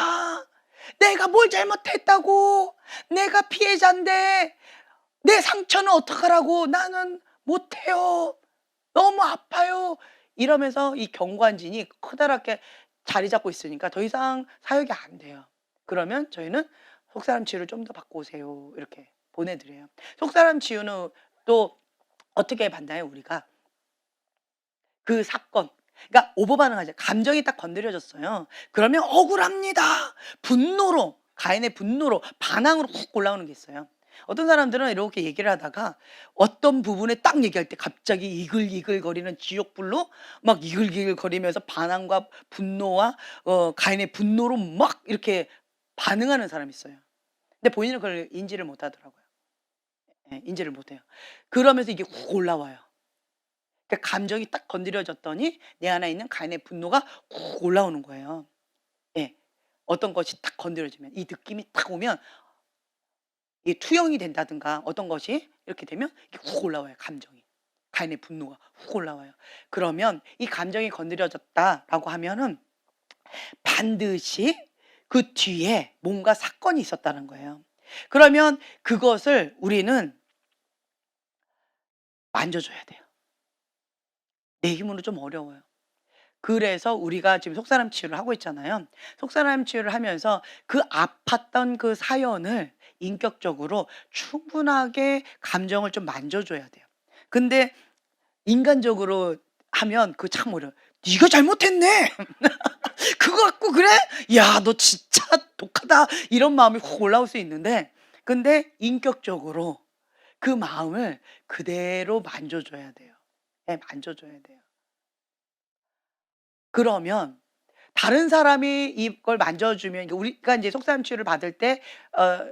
Speaker 1: 내가 뭘 잘못했다고. 내가 피해자인데 내 상처는 어떡하라고. 나는 못해요. 너무 아파요. 이러면서 이 경관진이 커다랗게 자리 잡고 있으니까 더 이상 사역이 안 돼요. 그러면 저희는 속사람 치유를 좀 더 받고 오세요. 이렇게 보내드려요. 속사람 치유는 또 어떻게 받나요, 우리가? 그 사건, 그러니까 오버 반응하죠. 감정이 딱 건드려졌어요. 그러면 억울합니다. 분노로, 가인의 분노로, 반항으로 훅 올라오는 게 있어요. 어떤 사람들은 이렇게 얘기를 하다가 어떤 부분에 딱 얘기할 때 갑자기 이글이글거리는 지옥불로 막 이글이글거리면서 반항과 분노와 가인의 분노로 막 이렇게 반응하는 사람이 있어요. 근데 본인은 그걸 인지를 못 하더라고요. 인지를 못 해요. 그러면서 이게 훅 올라와요. 그러니까 감정이 딱 건드려졌더니 내 안에 있는 가인의 분노가 훅 올라오는 거예요. 예. 어떤 것이 딱 건드려지면, 이 느낌이 딱 오면 이게 투영이 된다든가 어떤 것이 이렇게 되면 이게 훅 올라와요, 감정이. 가인의 분노가 훅 올라와요. 그러면 이 감정이 건드려졌다라고 하면은 반드시 그 뒤에 뭔가 사건이 있었다는 거예요. 그러면 그것을 우리는 만져줘야 돼요. 내 힘으로 좀 어려워요. 그래서 우리가 지금 속사람 치유를 하고 있잖아요. 속사람 치유를 하면서 그 아팠던 그 사연을 인격적으로 충분하게 감정을 좀 만져줘야 돼요. 근데 인간적으로 하면 그거 참 어려워요. 네가 잘못했네. 그거 갖고 그래? 야, 너 진짜 독하다. 이런 마음이 훅 올라올 수 있는데 근데 인격적으로 그 마음을 그대로 만져줘야 돼요. 예, 만져줘야 돼요. 그러면 다른 사람이 이걸 만져주면 이게 우리가 이제 속사람 치유를 받을 때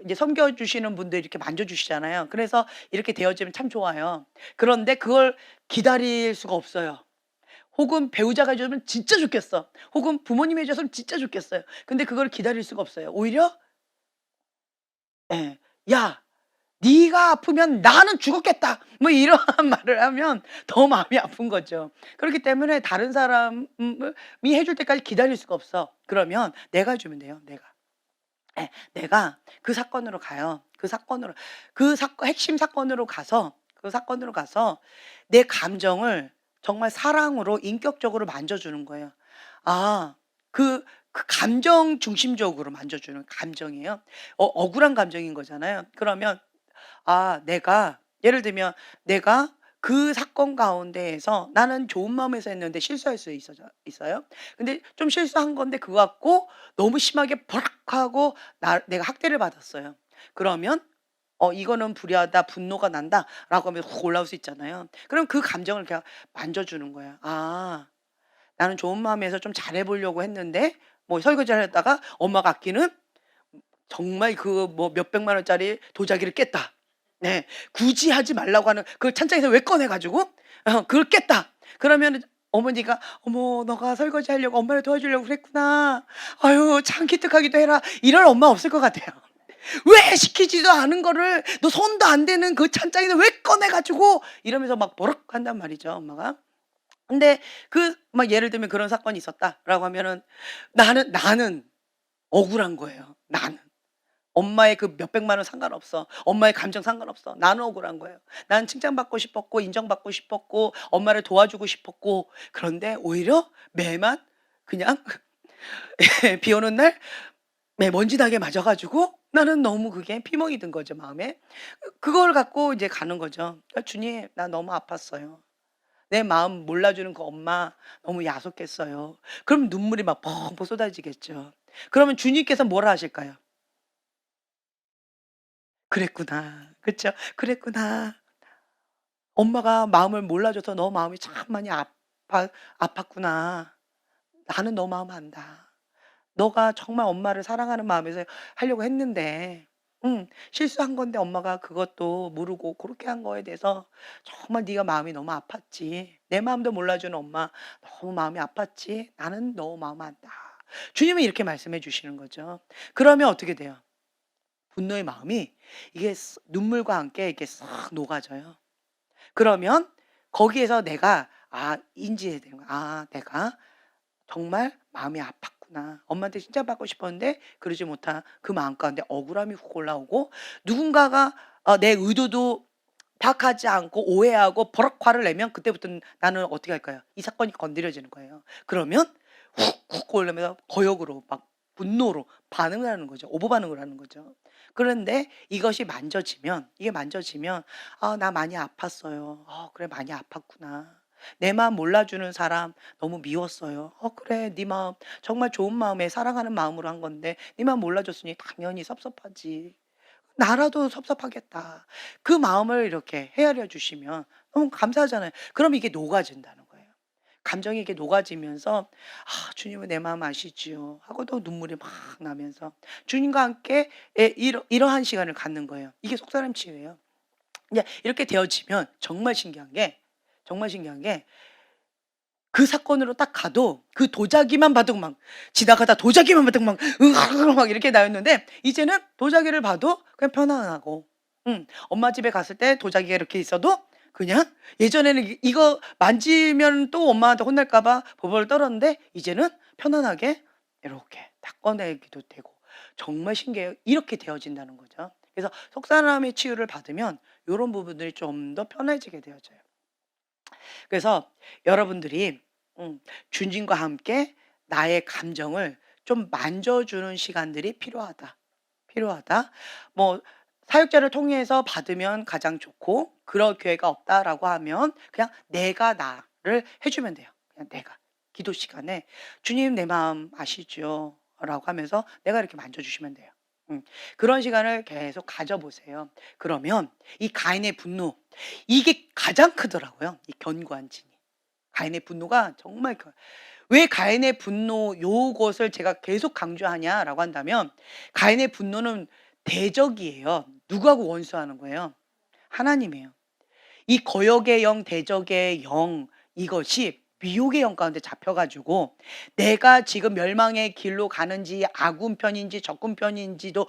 Speaker 1: 이제 섬겨주시는 분들이 이렇게 만져주시잖아요. 그래서 이렇게 되어지면 참 좋아요. 그런데 그걸 기다릴 수가 없어요. 혹은 배우자가 해 주면 진짜 좋겠어. 혹은 부모님이 해 줬으면 진짜 좋겠어요. 근데 그걸 기다릴 수가 없어요. 오히려 예. "야, 네가 아프면 나는 죽었겠다." 뭐 이러한 말을 하면 더 마음이 아픈 거죠. 그렇기 때문에 다른 사람이 해줄 때까지 기다릴 수가 없어. 그러면 내가 해 주면 돼요, 내가. 예. 내가 그 사건으로 가요. 그 사건 핵심 사건으로 가서 내 감정을 정말 사랑으로 인격적으로 만져주는 거예요. 아, 그 감정 중심적으로 만져주는 감정이에요. 억울한 감정인 거잖아요. 그러면 내가 예를 들면 내가 그 사건 가운데에서 나는 좋은 마음에서 했는데 실수할 수 있어요. 근데 좀 실수한 건데 그거 갖고 너무 심하게 버럭하고 내가 학대를 받았어요. 그러면 이거는 불의하다, 분노가 난다라고 하면 훅 올라올 수 있잖아요. 그럼 그 감정을 그냥 만져주는 거예요. 나는 좋은 마음에서 좀 잘해 보려고 했는데 뭐 설거지를 하다가 엄마가 아끼는 정말 그 뭐 몇백만 원짜리 도자기를 깼다. 네. 굳이 하지 말라고 하는 그 찬장에서 왜 꺼내 가지고 그걸 깼다. 그러면은 어머니가 "어머 너가 설거지하려고 엄마를 도와주려고 그랬구나. 아유 참 기특하기도 해라." 이럴 엄마 없을 것 같아요. 왜 시키지도 않은 거를 너 손도 안 대는 그 찬장에서 왜 꺼내 가지고 이러면서 막 버럭한단 말이죠, 엄마가. 근데 막 예를 들면 그런 사건이 있었다라고 하면은 나는 억울한 거예요, 나는. 엄마의 그 몇백만 원 상관없어. 엄마의 감정 상관없어. 나는 억울한 거예요. 나는 칭찬받고 싶었고 인정받고 싶었고 엄마를 도와주고 싶었고 그런데 오히려 매만 그냥 비 오는 날 먼지나게 맞아 가지고 나는 너무 그게 피멍이 든 거죠, 마음에. 그걸 갖고 이제 가는 거죠. "주님 나 너무 아팠어요. 내 마음 몰라주는 그 엄마 너무 야속했어요." 그럼 눈물이 막 펑펑 쏟아지겠죠. 그러면 주님께서 뭐라 하실까요? "그랬구나. 그쵸? 그랬구나. 엄마가 마음을 몰라줘서 너 마음이 참 많이 아팠구나. 나는 너 마음 안다. 너가 정말 엄마를 사랑하는 마음에서 하려고 했는데 실수한 건데 엄마가 그것도 모르고 그렇게 한 거에 대해서 정말 네가 마음이 너무 아팠지. 내 마음도 몰라주는 엄마 너무 마음이 아팠지. 나는 너 마음 안다." 주님은 이렇게 말씀해 주시는 거죠. 그러면 어떻게 돼요? 분노의 마음이 이게 눈물과 함께 이렇게 싹 녹아져요. 그러면 거기에서 내가 인지해야 되는 거야. '내가 정말 마음이 아팠구나. 엄마한테 칭찬받고 싶었는데 그러지 못한 그 마음 가운데 억울함이 훅 올라오고 누군가가 내 의도도 파악하지 않고 오해하고 버럭 화를 내면 그때부터는 나는 어떻게 할까요? 이 사건이 건드려지는 거예요. 그러면 훅훅 올라오면서 거역으로 막 분노로 반응을 하는 거죠. 오버 반응을 하는 거죠. 그런데 이게 만져지면 '나 많이 아팠어요. 그래 많이 아팠구나. 내 마음 몰라주는 사람 너무 미웠어요. 그래 네 마음 정말 좋은 마음에 사랑하는 마음으로 한 건데 네 마음 몰라줬으니 당연히 섭섭하지. 나라도 섭섭하겠다.' 그 마음을 이렇게 헤아려 주시면 너무 감사하잖아요. 그럼 이게 녹아진다는 거예요. 감정이 이렇게 녹아지면서 주님은 내 마음 아시지요." 하고 또 눈물이 막 나면서 주님과 함께 이러한 시간을 갖는 거예요. 이게 속사람 치유예요. 이제 이렇게 되어지면 정말 신기한 게 그 사건으로 딱 가도 그 도자기만 봐도 막 지나가다 도자기만 봐도 막 으악 막 이렇게 나였는데 이제는 도자기를 봐도 그냥 편안하고 엄마 집에 갔을 때 도자기가 이렇게 있어도 그냥 예전에는 이거 만지면 또 엄마한테 혼날까 봐 버벌 떨었는데 이제는 편안하게 이렇게 딱 꺼내기도 되고 정말 신기해요. 이렇게 되어진다는 거죠. 그래서 속사람의 치유를 받으면 요런 부분들이 좀 더 편해지게 되어져요. 그래서 여러분들이 주님과 함께 나의 감정을 좀 만져주는 시간들이 필요하다. 뭐 사역자를 통해서 받으면 가장 좋고 그럴 기회가 없다라고 하면 그냥 내가 나를 해 주면 돼요. 그냥 내가. 기도 시간에 "주님 내 마음 아시죠?" 라고 하면서 내가 이렇게 만져 주시면 돼요. 그런 시간을 계속 가져보세요. 그러면 이 가인의 분노, 이게 가장 크더라고요. 이 견고한 진이. 가인의 분노가 정말 왜 가인의 분노 요것을 제가 계속 강조하냐라고 한다면, 가인의 분노는 대적이에요. 누구하고 원수하는 거예요? 하나님이에요. 이 거역의 영, 대적의 영, 이것이 미혹의 영 가운데 잡혀 가지고 내가 지금 멸망의 길로 가는지 아군 편인지 적군 편인지도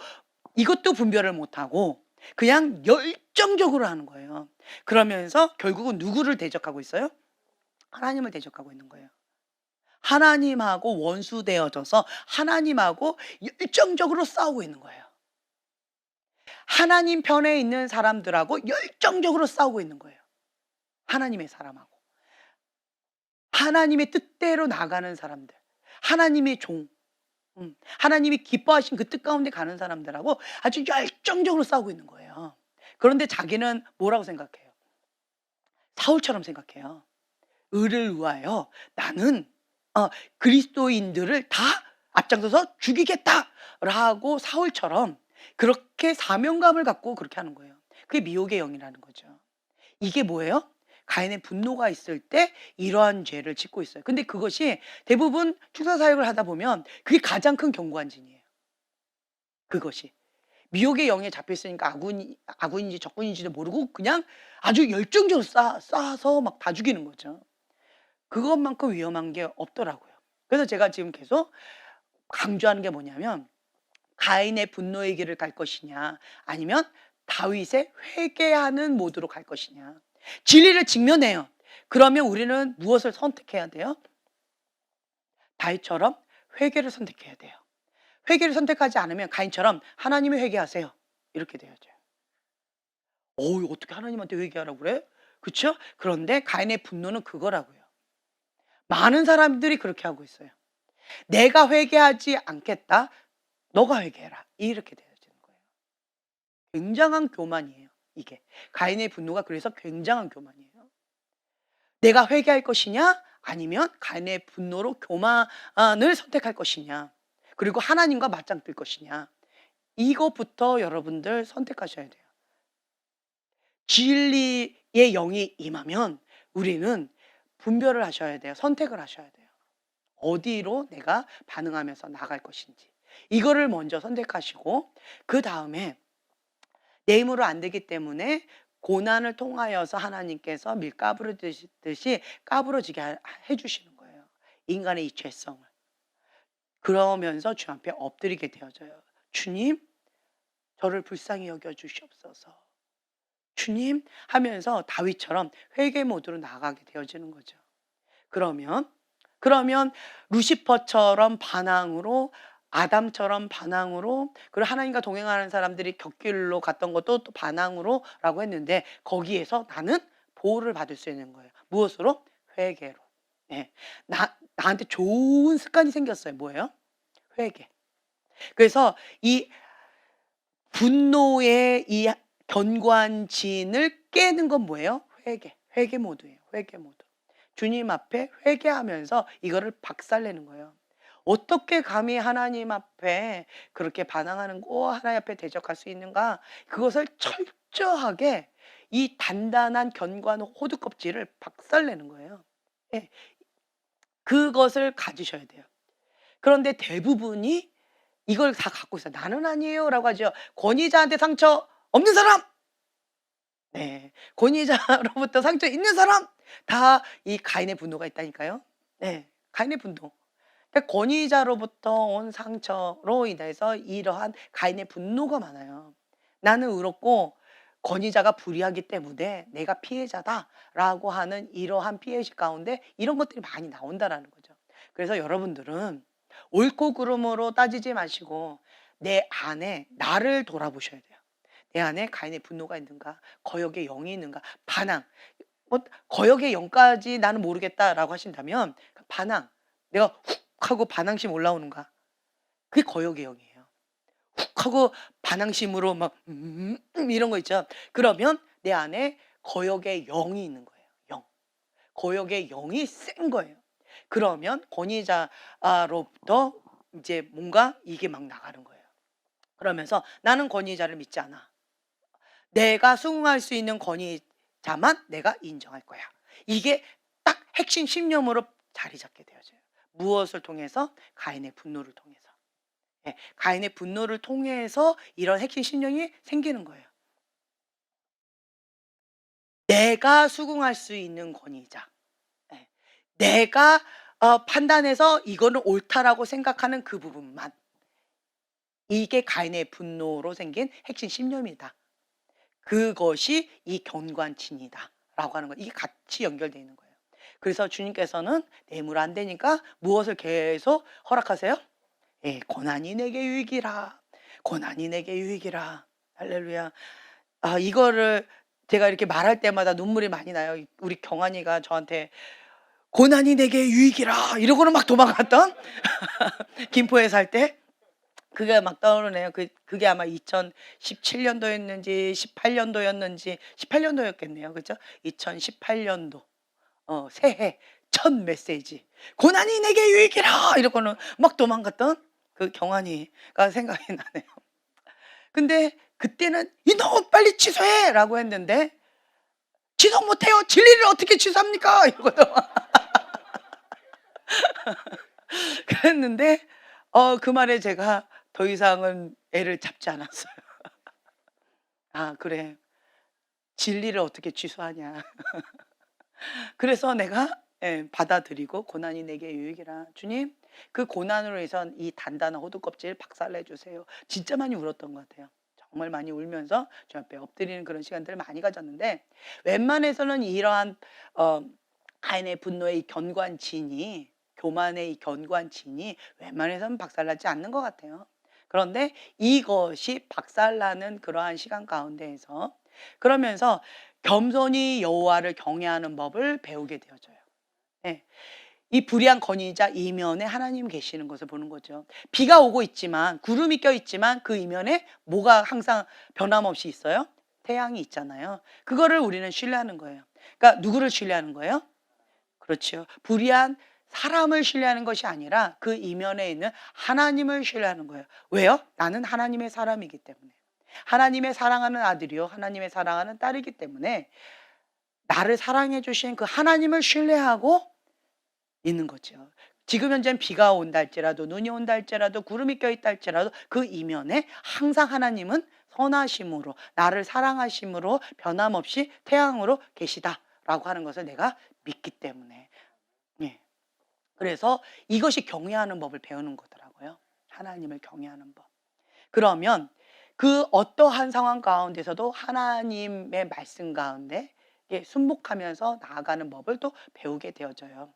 Speaker 1: 이것도 분별을 못 하고 그냥 열정적으로 하는 거예요. 그러면서 결국은 누구를 대적하고 있어요? 하나님을 대적하고 있는 거예요. 하나님하고 원수되어져서 하나님하고 열정적으로 싸우고 있는 거예요. 하나님 편에 있는 사람들하고 열정적으로 싸우고 있는 거예요. 하나님의 사람하고. 하나님의 뜻대로 나가는 사람들. 하나님의 종. 하나님이 기뻐하신 그 뜻 가운데 가는 사람들하고 아주 열정적으로 싸우고 있는 거예요. 그런데 자기는 뭐라고 생각해요? 사울처럼 생각해요. 의를 위하여 나는 그리스도인들을 다 앞장서서 죽이겠다라고 사울처럼 그렇게 사명감을 갖고 그렇게 하는 거예요. 그게 미혹의 영이라는 거죠. 이게 뭐예요? 가인의 분노가 있을 때 이러한 죄를 짓고 있어요. 근데 그것이 대부분 축사 사역을 하다 보면 그게 가장 큰 견고한 진이에요. 그것이. 미혹의 영에 잡혀 있으니까 아군인지 적군인지도 모르고 그냥 아주 열정적으로 쏴서 막 다 죽이는 거죠. 그것만큼 위험한 게 없더라고요. 그래서 제가 지금 계속 강조하는 게 뭐냐면, 가인의 분노의 길을 갈 것이냐 아니면 다윗의 회개하는 모드로 갈 것이냐. 진리를 직면해요. 그러면 우리는 무엇을 선택해야 돼요? 다윗처럼 회개를 선택해야 돼요. 회개를 선택하지 않으면 가인처럼 하나님이 회개하세요, 이렇게 되어져요. 어떻게 하나님한테 회개하라고 그래? 그렇죠? 그런데 가인의 분노는 그거라고요. 많은 사람들이 그렇게 하고 있어요. 내가 회개하지 않겠다, 너가 회개해라, 이렇게 되어지는 거예요. 굉장한 교만이에요, 이게. 가인의 분노가 그래서 굉장한 교만이에요. 내가 회개할 것이냐 아니면 가인의 분노로 교만을 선택할 것이냐, 그리고 하나님과 맞짱 뜰 것이냐, 이것부터 여러분들 선택하셔야 돼요. 진리의 영이 임하면 우리는 분별을 하셔야 돼요. 선택을 하셔야 돼요. 어디로 내가 반응하면서 나갈 것인지 이거를 먼저 선택하시고, 그 다음에 내 힘으로 안 되기 때문에 고난을 통하여서 하나님께서 밀 까부러지듯이 까부러지게 해주시는 거예요. 인간의 이 죄성을. 그러면서 주 앞에 엎드리게 되어져요. 주님, 저를 불쌍히 여겨주시옵소서. 주님 하면서 다윗처럼 회개 모드로 나가게 되어지는 거죠. 그러면 루시퍼처럼 반항으로, 아담처럼 반항으로, 그리고 하나님과 동행하는 사람들이 곁길로 갔던 것도 또 반항으로라고 했는데, 거기에서 나는 보호를 받을 수 있는 거예요. 무엇으로? 회개로. 네. 나한테 좋은 습관이 생겼어요. 뭐예요? 회개. 그래서 이 분노의 이 견고한 진을 깨는 건 뭐예요? 회개 모드예요. 회개 모드. 주님 앞에 회개하면서 이거를 박살내는 거예요. 어떻게 감히 하나님 앞에 그렇게 반항하는 거, 하나님 앞에 대적할 수 있는가? 그것을 철저하게 이 단단한 견고한 호두 껍질을 박살내는 거예요. 예, 그것을 가지셔야 돼요. 그런데 대부분이 이걸 다 갖고 있어요. 나는 아니에요라고 하죠. 권위자한테 상처 없는 사람, 네, 권위자로부터 상처 있는 사람, 다 이 가인의 분노가 있다니까요. 네, 가인의 분노. 그러니까 권위자로부터 온 상처로 인해서 이러한 가인의 분노가 많아요. 나는 의롭고 권위자가 불의하기 때문에 내가 피해자다라고 하는 이러한 피해의식 가운데 이런 것들이 많이 나온다라는 거죠. 그래서 여러분들은 옳고 그름으로 따지지 마시고 내 안에 나를 돌아보셔야 돼요. 내 안에 가인의 분노가 있는가, 거역의 영이 있는가, 반항. 거역의 영까지 나는 모르겠다라고 하신다면 반항, 내가 훅 하고 반항심 올라오는가, 그게 거역의 영이에요. 훅 하고 반항심으로 막 이런 거 있죠. 그러면 내 안에 거역의 영이 있는 거예요. 영. 거역의 영이 센 거예요. 그러면 권위자로부터 이제 뭔가 이게 막 나가는 거예요. 그러면서 나는 권위자를 믿지 않아. 내가 수긍할 수 있는 권위자만 내가 인정할 거야. 이게 딱 핵심 신념으로 자리 잡게 되어져요. 무엇을 통해서? 가인의 분노를 통해서. 예, 가인의 분노를 통해서 이런 핵심 신념이 생기는 거예요. 내가 수긍할 수 있는 권위자. 예, 내가 판단해서 이거는 옳다라고 생각하는 그 부분만. 이게 가인의 분노로 생긴 핵심 신념이다. 그것이 이 견관친이다라고 하는 거. 이게 같이 연결되어 있는 거예요. 그래서 주님께서는 뇌물 안 되니까 무엇을 계속 허락하세요? 예, 고난이 내게 유익이라. 고난이 내게 유익이라. 할렐루야. 아, 이거를 제가 이렇게 말할 때마다 눈물이 많이 나요. 우리 경환이가 저한테 고난이 내게 유익이라 이러고는 막 도망갔던 김포에 살 때 그게 막 떠오르네요. 그게 아마 2017년도였는지 18년도였는지 18년도였겠네요. 그죠? 2018년도 새해 첫 메시지. 고난이 내게 유익이라 이러고는 막 도망갔던 그 경환이가 생각이 나네요. 근데 그때는 이놈 빨리 취소해라고 했는데 취소 못해요. 진리를 어떻게 취소합니까? 이러거든. 그랬는데 그 말에 제가 더 이상은 애를 잡지 않았어요. 아, 그래. 진리를 어떻게 취소하냐. 그래서 내가 예, 받아들이고 고난이 내게 유익이라. 주님, 그 고난으로 해서 이 단단한 호두껍질 박살내 주세요. 진짜 많이 울었던 것 같아요. 정말 많이 울면서 주 앞에 엎드리는 그런 시간들을 많이 가졌는데 웬만해서는 이러한 가인의 분노의 이 견관진이 교만의 이 견관진이 웬만해서는 박살나지 않는 것 같아요. 그런데 이것이 박살나는 그러한 시간 가운데에서 그러면서 겸손히 여호와를 경외하는 법을 배우게 되어져요. 예. 이 불의한 권위자 이면에 하나님 계시는 것을 보는 거죠. 비가 오고 있지만 구름이 껴 있지만 그 이면에 뭐가 항상 변함없이 있어요? 태양이 있잖아요. 그거를 우리는 신뢰하는 거예요. 그러니까 누구를 신뢰하는 거예요? 그렇죠. 불의한 사람을 신뢰하는 것이 아니라 그 이면에 있는 하나님을 신뢰하는 거예요. 왜요? 나는 하나님의 사람이기 때문에. 하나님의 사랑하는 아들이요. 하나님의 사랑하는 딸이기 때문에 나를 사랑해 주신 그 하나님을 신뢰하고 있는 거죠. 지금 현재는 비가 온다 할지라도 눈이 온다 할지라도 구름이 껴있다 할지라도 그 이면에 항상 하나님은 선하심으로 나를 사랑하심으로 변함없이 태양으로 계시다라고 하는 것을 내가 믿기 때문에 예. 그래서 이것이 경외하는 법을 배우는 거더라고요. 하나님을 경외하는 법. 그러면 그 어떠한 상황 가운데서도 하나님의 말씀 가운데 순복하면서 나아가는 법을 또 배우게 되어져요.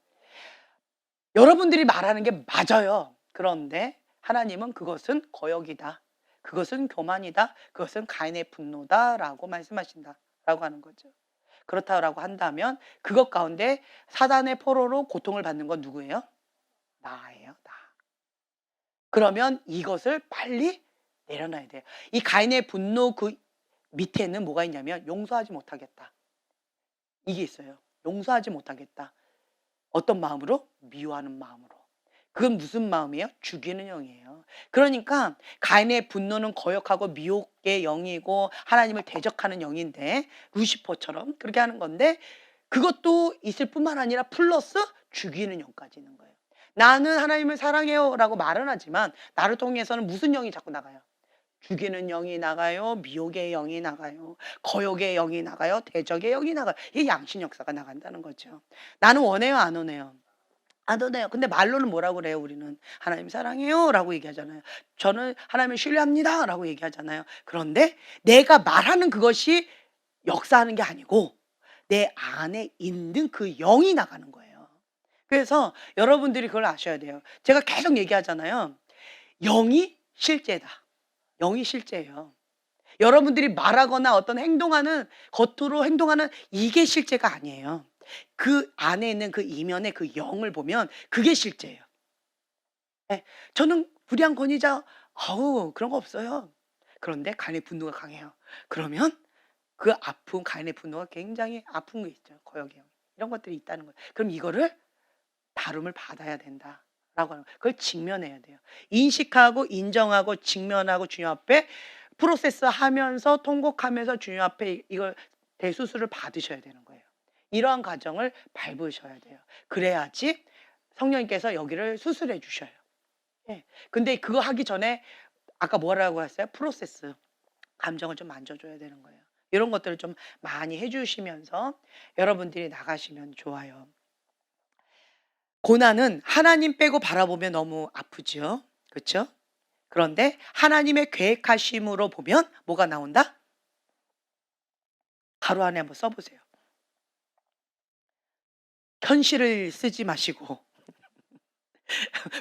Speaker 1: 여러분들이 말하는 게 맞아요. 그런데 하나님은 그것은 거역이다. 그것은 교만이다. 그것은 가인의 분노다라고 말씀하신다라고 하는 거죠. 그렇다라고 한다면 그것 가운데 사단의 포로로 고통을 받는 건 누구예요? 나예요, 나. 그러면 이것을 빨리 내려놔야 돼요. 이 가인의 분노 그 밑에는 뭐가 있냐면 용서하지 못하겠다. 이게 있어요. 용서하지 못하겠다. 어떤 마음으로? 미워하는 마음으로. 그건 무슨 마음이에요? 죽이는 영이에요. 그러니까 가인의 분노는 거역하고 미혹의 영이고 하나님을 대적하는 영인데 루시퍼처럼 그렇게 하는 건데 그것도 있을 뿐만 아니라 플러스 죽이는 영까지 있는 거예요. 나는 하나님을 사랑해요 라고 말은 하지만 나를 통해서는 무슨 영이 자꾸 나가요? 죽이는 영이 나가요. 미혹의 영이 나가요. 거역의 영이 나가요. 대적의 영이 나가요. 이게 양심 역사가 나간다는 거죠. 나는 원해요, 안 원해요? 안 원해요. 근데 말로는 뭐라고 그래요, 우리는? 하나님 사랑해요 라고 얘기하잖아요. 저는 하나님을 신뢰합니다 라고 얘기하잖아요. 그런데 내가 말하는 그것이 역사하는 게 아니고 내 안에 있는 그 영이 나가는 거예요. 그래서 여러분들이 그걸 아셔야 돼요. 제가 계속 얘기하잖아요. 영이 실제다. 영이 실제예요. 여러분들이 말하거나 어떤 행동하는 겉으로 행동하는 이게 실제가 아니에요. 그 안에 있는 그 이면의 그 영을 보면 그게 실제예요. 예. 저는 불의한 권위자 어우 그런 거 없어요. 그런데 가인의 분노가 강해요. 그러면 그 아픈 가인의 분노가 굉장히 아픈 게 있죠. 거역의 영. 이런 것들이 있다는 거예요. 그럼 이거를 다름을 받아야 된다라고 하는 거예요. 그걸 직면해야 돼요. 인식하고 인정하고 직면하고 주님 앞에 프로세스 하면서 통곡하면서 주님 앞에 이걸 대수술을 받으셔야 되는 거예요. 이러한 과정을 밟으셔야 돼요. 그래야지 성령님께서 여기를 수술해 주셔요. 예. 근데 그거 하기 전에 아까 뭐라고 했어요? 프로세스. 감정을 좀 만져줘야 되는 거예요. 이런 것들을 좀 많이 해주시면서 여러분들이 나가시면 좋아요. 고난은 하나님 빼고 바라보면 너무 아프죠. 그렇죠? 그런데 하나님의 계획하심으로 보면 뭐가 나온다? 가로 안에 한번 써보세요. 현실을 쓰지 마시고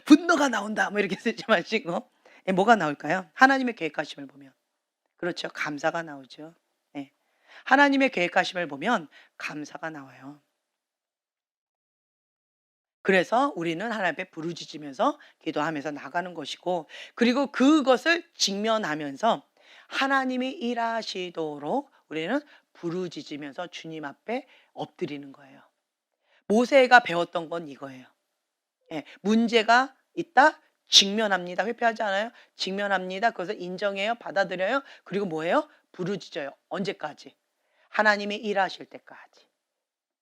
Speaker 1: 분노가 나온다 뭐 이렇게 쓰지 마시고 뭐가 나올까요? 하나님의 계획하심을 보면 그렇죠. 감사가 나오죠. 예. 하나님의 계획하심을 보면 감사가 나와요. 그래서 우리는 하나님 앞에 부르짖으면서 기도하면서 나가는 것이고 그리고 그것을 직면하면서 하나님이 일하시도록 우리는 부르짖으면서 주님 앞에 엎드리는 거예요. 모세가 배웠던 건 이거예요. 예, 문제가 있다? 직면합니다. 회피하지 않아요? 직면합니다. 그것을 인정해요. 받아들여요. 그리고 뭐예요? 부르짖어요. 언제까지? 하나님이 일하실 때까지.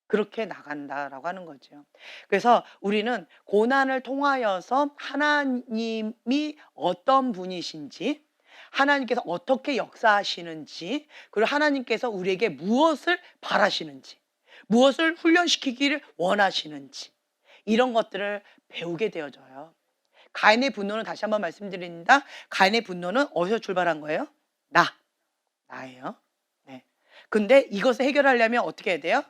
Speaker 1: 그렇게 나간다라고 하는 거죠. 그래서 우리는 고난을 통하여서 하나님이 어떤 분이신지, 하나님께서 어떻게 역사하시는지, 그리고 하나님께서 우리에게 무엇을 바라시는지, 무엇을 훈련시키기를 원하시는지, 이런 것들을 배우게 되어져요. 가인의 분노는 다시 한번 말씀드립니다. 가인의 분노는 어디서 출발한 거예요? 나예요. 네. 근데 이것을 해결하려면 어떻게 해야 돼요?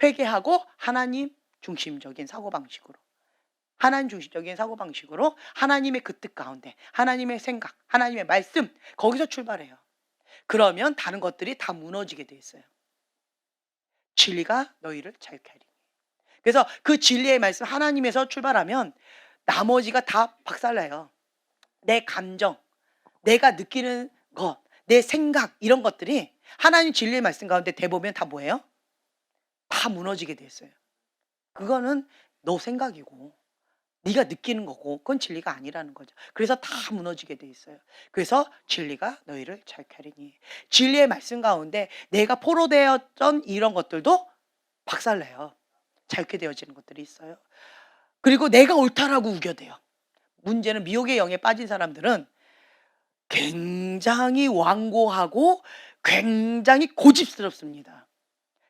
Speaker 1: 회개하고 하나님 중심적인 사고방식으로 하나님 중심적인 사고방식으로 하나님의 그 뜻 가운데 하나님의 생각, 하나님의 말씀 거기서 출발해요. 그러면 다른 것들이 다 무너지게 돼 있어요. 진리가 너희를 자유케 하리니. 그래서 그 진리의 말씀 하나님에서 출발하면 나머지가 다 박살나요. 내 감정, 내가 느끼는 것, 내 생각 이런 것들이 하나님 진리의 말씀 가운데 대보면 다 뭐예요? 다 무너지게 돼 있어요. 그거는 너 생각이고 네가 느끼는 거고 그건 진리가 아니라는 거죠. 그래서 다 무너지게 돼 있어요. 그래서 진리가 너희를 자유케 하리니. 진리의 말씀 가운데 내가 포로되었던 이런 것들도 박살내요. 자유케 되어지는 것들이 있어요. 그리고 내가 옳다라고 우겨대요. 문제는 미혹의 영에 빠진 사람들은 굉장히 완고하고 굉장히 고집스럽습니다.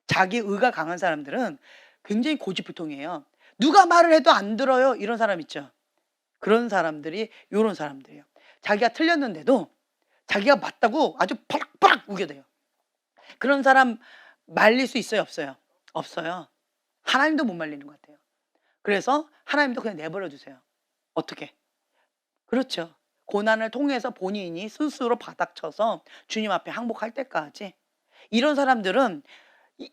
Speaker 1: 자기 의가 강한 사람들은 굉장히 고집불통이에요. 누가 말을 해도 안 들어요. 이런 사람 있죠. 그런 사람들이 이런 사람들이에요. 자기가 틀렸는데도 자기가 맞다고 아주 펄럭펄럭 우겨대요. 그런 사람 말릴 수 있어요? 없어요? 없어요. 하나님도 못 말리는 것 같아요. 그래서 하나님도 그냥 내버려 두세요. 어떻게? 그렇죠. 고난을 통해서 본인이 스스로 바닥쳐서 주님 앞에 항복할 때까지. 이런 사람들은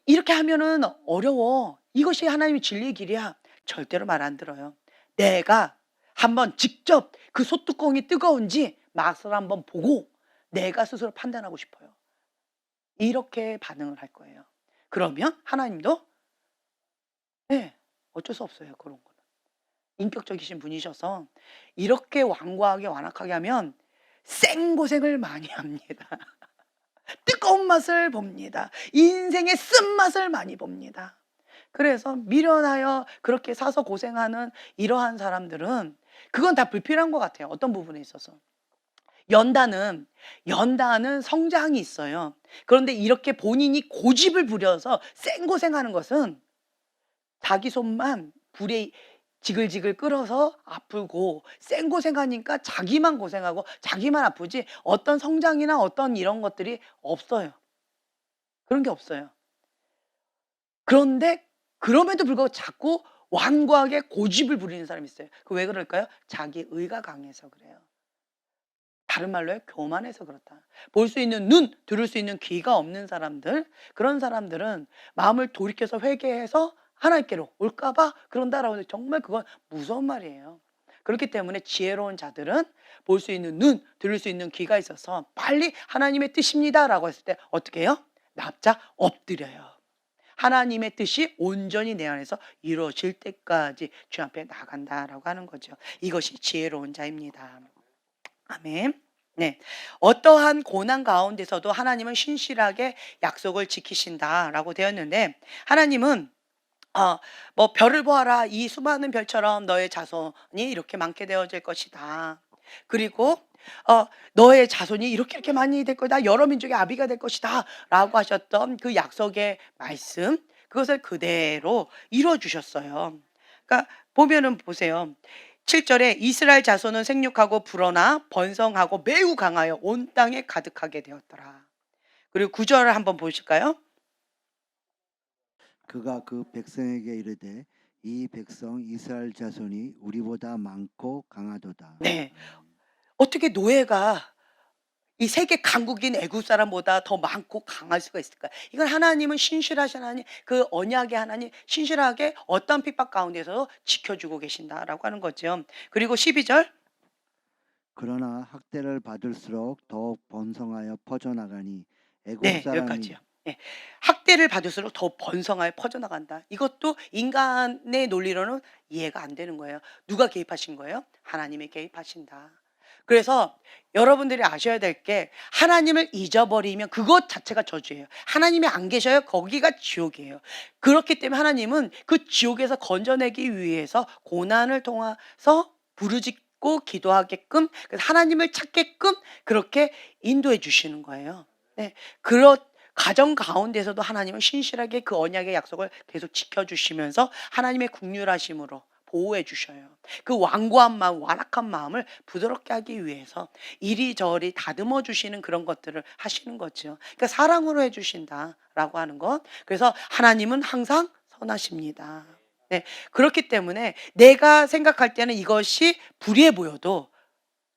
Speaker 1: 이렇게 하면은 어려워. 이것이 하나님의 진리의 길이야. 절대로 말 안 들어요. 내가 한번 직접 그 소뚜껑이 뜨거운지 맛을 한번 보고 내가 스스로 판단하고 싶어요. 이렇게 반응을 할 거예요. 그러면 하나님도 네, 어쩔 수 없어요. 그런 거는. 인격적이신 분이셔서 이렇게 완고하게 완악하게 하면 생고생을 많이 합니다. 뜨거운 맛을 봅니다. 인생의 쓴맛을 많이 봅니다. 그래서 미련하여 그렇게 사서 고생하는 이러한 사람들은 그건 다 불필요한 것 같아요. 어떤 부분에 있어서. 연다는 성장이 있어요. 그런데 이렇게 본인이 고집을 부려서 생고생하는 것은 자기 손만 불에 지글지글 끓어서 아프고 생고생하니까 자기만 고생하고 자기만 아프지 어떤 성장이나 어떤 이런 것들이 없어요. 그런 게 없어요. 그런데 그럼에도 불구하고 자꾸 완고하게 고집을 부리는 사람이 있어요. 그 왜 그럴까요? 자기 의가 강해서 그래요. 다른 말로요, 교만해서 그렇다. 볼 수 있는 눈, 들을 수 있는 귀가 없는 사람들, 그런 사람들은 마음을 돌이켜서 회개해서 하나님께로 올까봐 그런다라고 해서 정말 그건 무서운 말이에요. 그렇기 때문에 지혜로운 자들은 볼 수 있는 눈, 들을 수 있는 귀가 있어서 빨리 하나님의 뜻입니다라고 했을 때 어떻게 해요? 납작 엎드려요. 하나님의 뜻이 온전히 내 안에서 이루어질 때까지 주 앞에 나간다라고 하는 거죠. 이것이 지혜로운 자입니다. 아멘. 네. 어떠한 고난 가운데서도 하나님은 신실하게 약속을 지키신다라고 되었는데, 하나님은 뭐 별을 보아라, 이 수많은 별처럼 너의 자손이 이렇게 많게 되어질 것이다. 그리고 너의 자손이 이렇게 많이 될 거다. 여러 민족의 아비가 될 것이다라고 하셨던 그 약속의 말씀, 그것을 그대로 이루어 주셨어요. 그러니까 보면은 보세요. 7절에 이스라엘 자손은 생육하고 불어나 번성하고 매우 강하여 온 땅에 가득하게 되었더라. 그리고 9절을 한번 보실까요?
Speaker 2: 그가 그 백성에게 이르되 이 백성 이스라엘 자손이 우리보다 많고 강하도다.
Speaker 1: 네. 어떻게 노예가 이 세계 강국인 애굽 사람보다 더 많고 강할 수가 있을까? 이건 하나님은 신실하신 하나님, 그 언약의 하나님, 신실하게 어떤 핍박 가운데서 지켜주고 계신다라고 하는 거죠. 그리고 12절.
Speaker 2: 그러나 학대를 받을수록 더욱 번성하여 퍼져나가니 애굽
Speaker 1: 네,
Speaker 2: 사람이
Speaker 1: 여기까지요. 예. 학대를 받을수록 더 번성하여 퍼져나간다. 이것도 인간의 논리로는 이해가 안 되는 거예요. 누가 개입하신 거예요? 하나님이 개입하신다. 그래서 여러분들이 아셔야 될 게, 하나님을 잊어버리면 그것 자체가 저주예요. 하나님이 안 계셔요? 거기가 지옥이에요. 그렇기 때문에 하나님은 그 지옥에서 건져내기 위해서 고난을 통해서 부르짖고 기도하게끔, 그래서 하나님을 찾게끔 그렇게 인도해 주시는 거예요. 네. 그런 가정 가운데서도 하나님은 신실하게 그 언약의 약속을 계속 지켜주시면서 하나님의 긍휼하심으로 보호해 주셔요. 그 완고한 마음, 완악한 마음을 부드럽게 하기 위해서 이리저리 다듬어 주시는 그런 것들을 하시는 거죠. 그러니까 사랑으로 해 주신다라고 하는 것. 그래서 하나님은 항상 선하십니다. 네. 그렇기 때문에 내가 생각할 때는 이것이 불의해 보여도,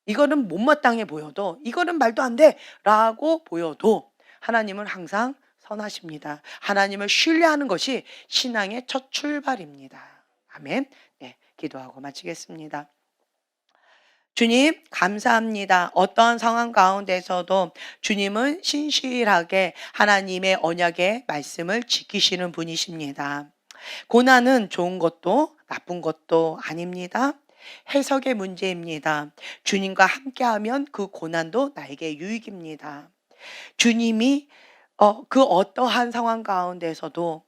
Speaker 1: 이거는 못마땅해 보여도, 이거는 말도 안 돼라고 보여도 하나님은 항상 선하십니다. 하나님을 신뢰하는 것이 신앙의 첫 출발입니다. 아멘. 네, 기도하고 마치겠습니다. 주님, 감사합니다. 어떠한 상황 가운데서도 주님은 신실하게 하나님의 언약의 말씀을 지키시는 분이십니다. 고난은 좋은 것도 나쁜 것도 아닙니다. 해석의 문제입니다. 주님과 함께하면 그 고난도 나에게 유익입니다. 주님이 그 어떠한 상황 가운데서도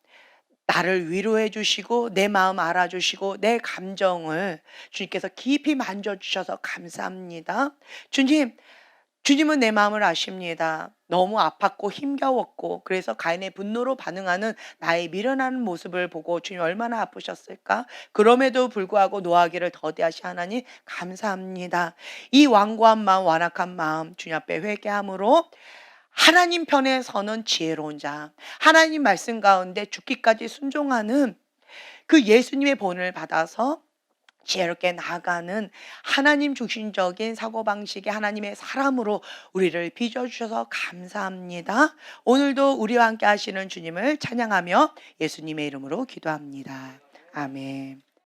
Speaker 1: 나를 위로해 주시고 내 마음 알아주시고 내 감정을 주님께서 깊이 만져주셔서 감사합니다. 주님은 내 마음을 아십니다. 너무 아팠고 힘겨웠고, 그래서 가인의 분노로 반응하는 나의 미련한 모습을 보고 주님 얼마나 아프셨을까? 그럼에도 불구하고 노하기를 더디하시 하나님 감사합니다. 이 완고한 마음, 완악한 마음 주님 앞에 회개함으로 하나님 편에 서는 지혜로운 자, 하나님 말씀 가운데 죽기까지 순종하는 그 예수님의 본을 받아서 지혜롭게 나아가는 하나님 중심적인 사고방식의 하나님의 사람으로 우리를 빚어주셔서 감사합니다. 오늘도 우리와 함께 하시는 주님을 찬양하며 예수님의 이름으로 기도합니다. 아멘.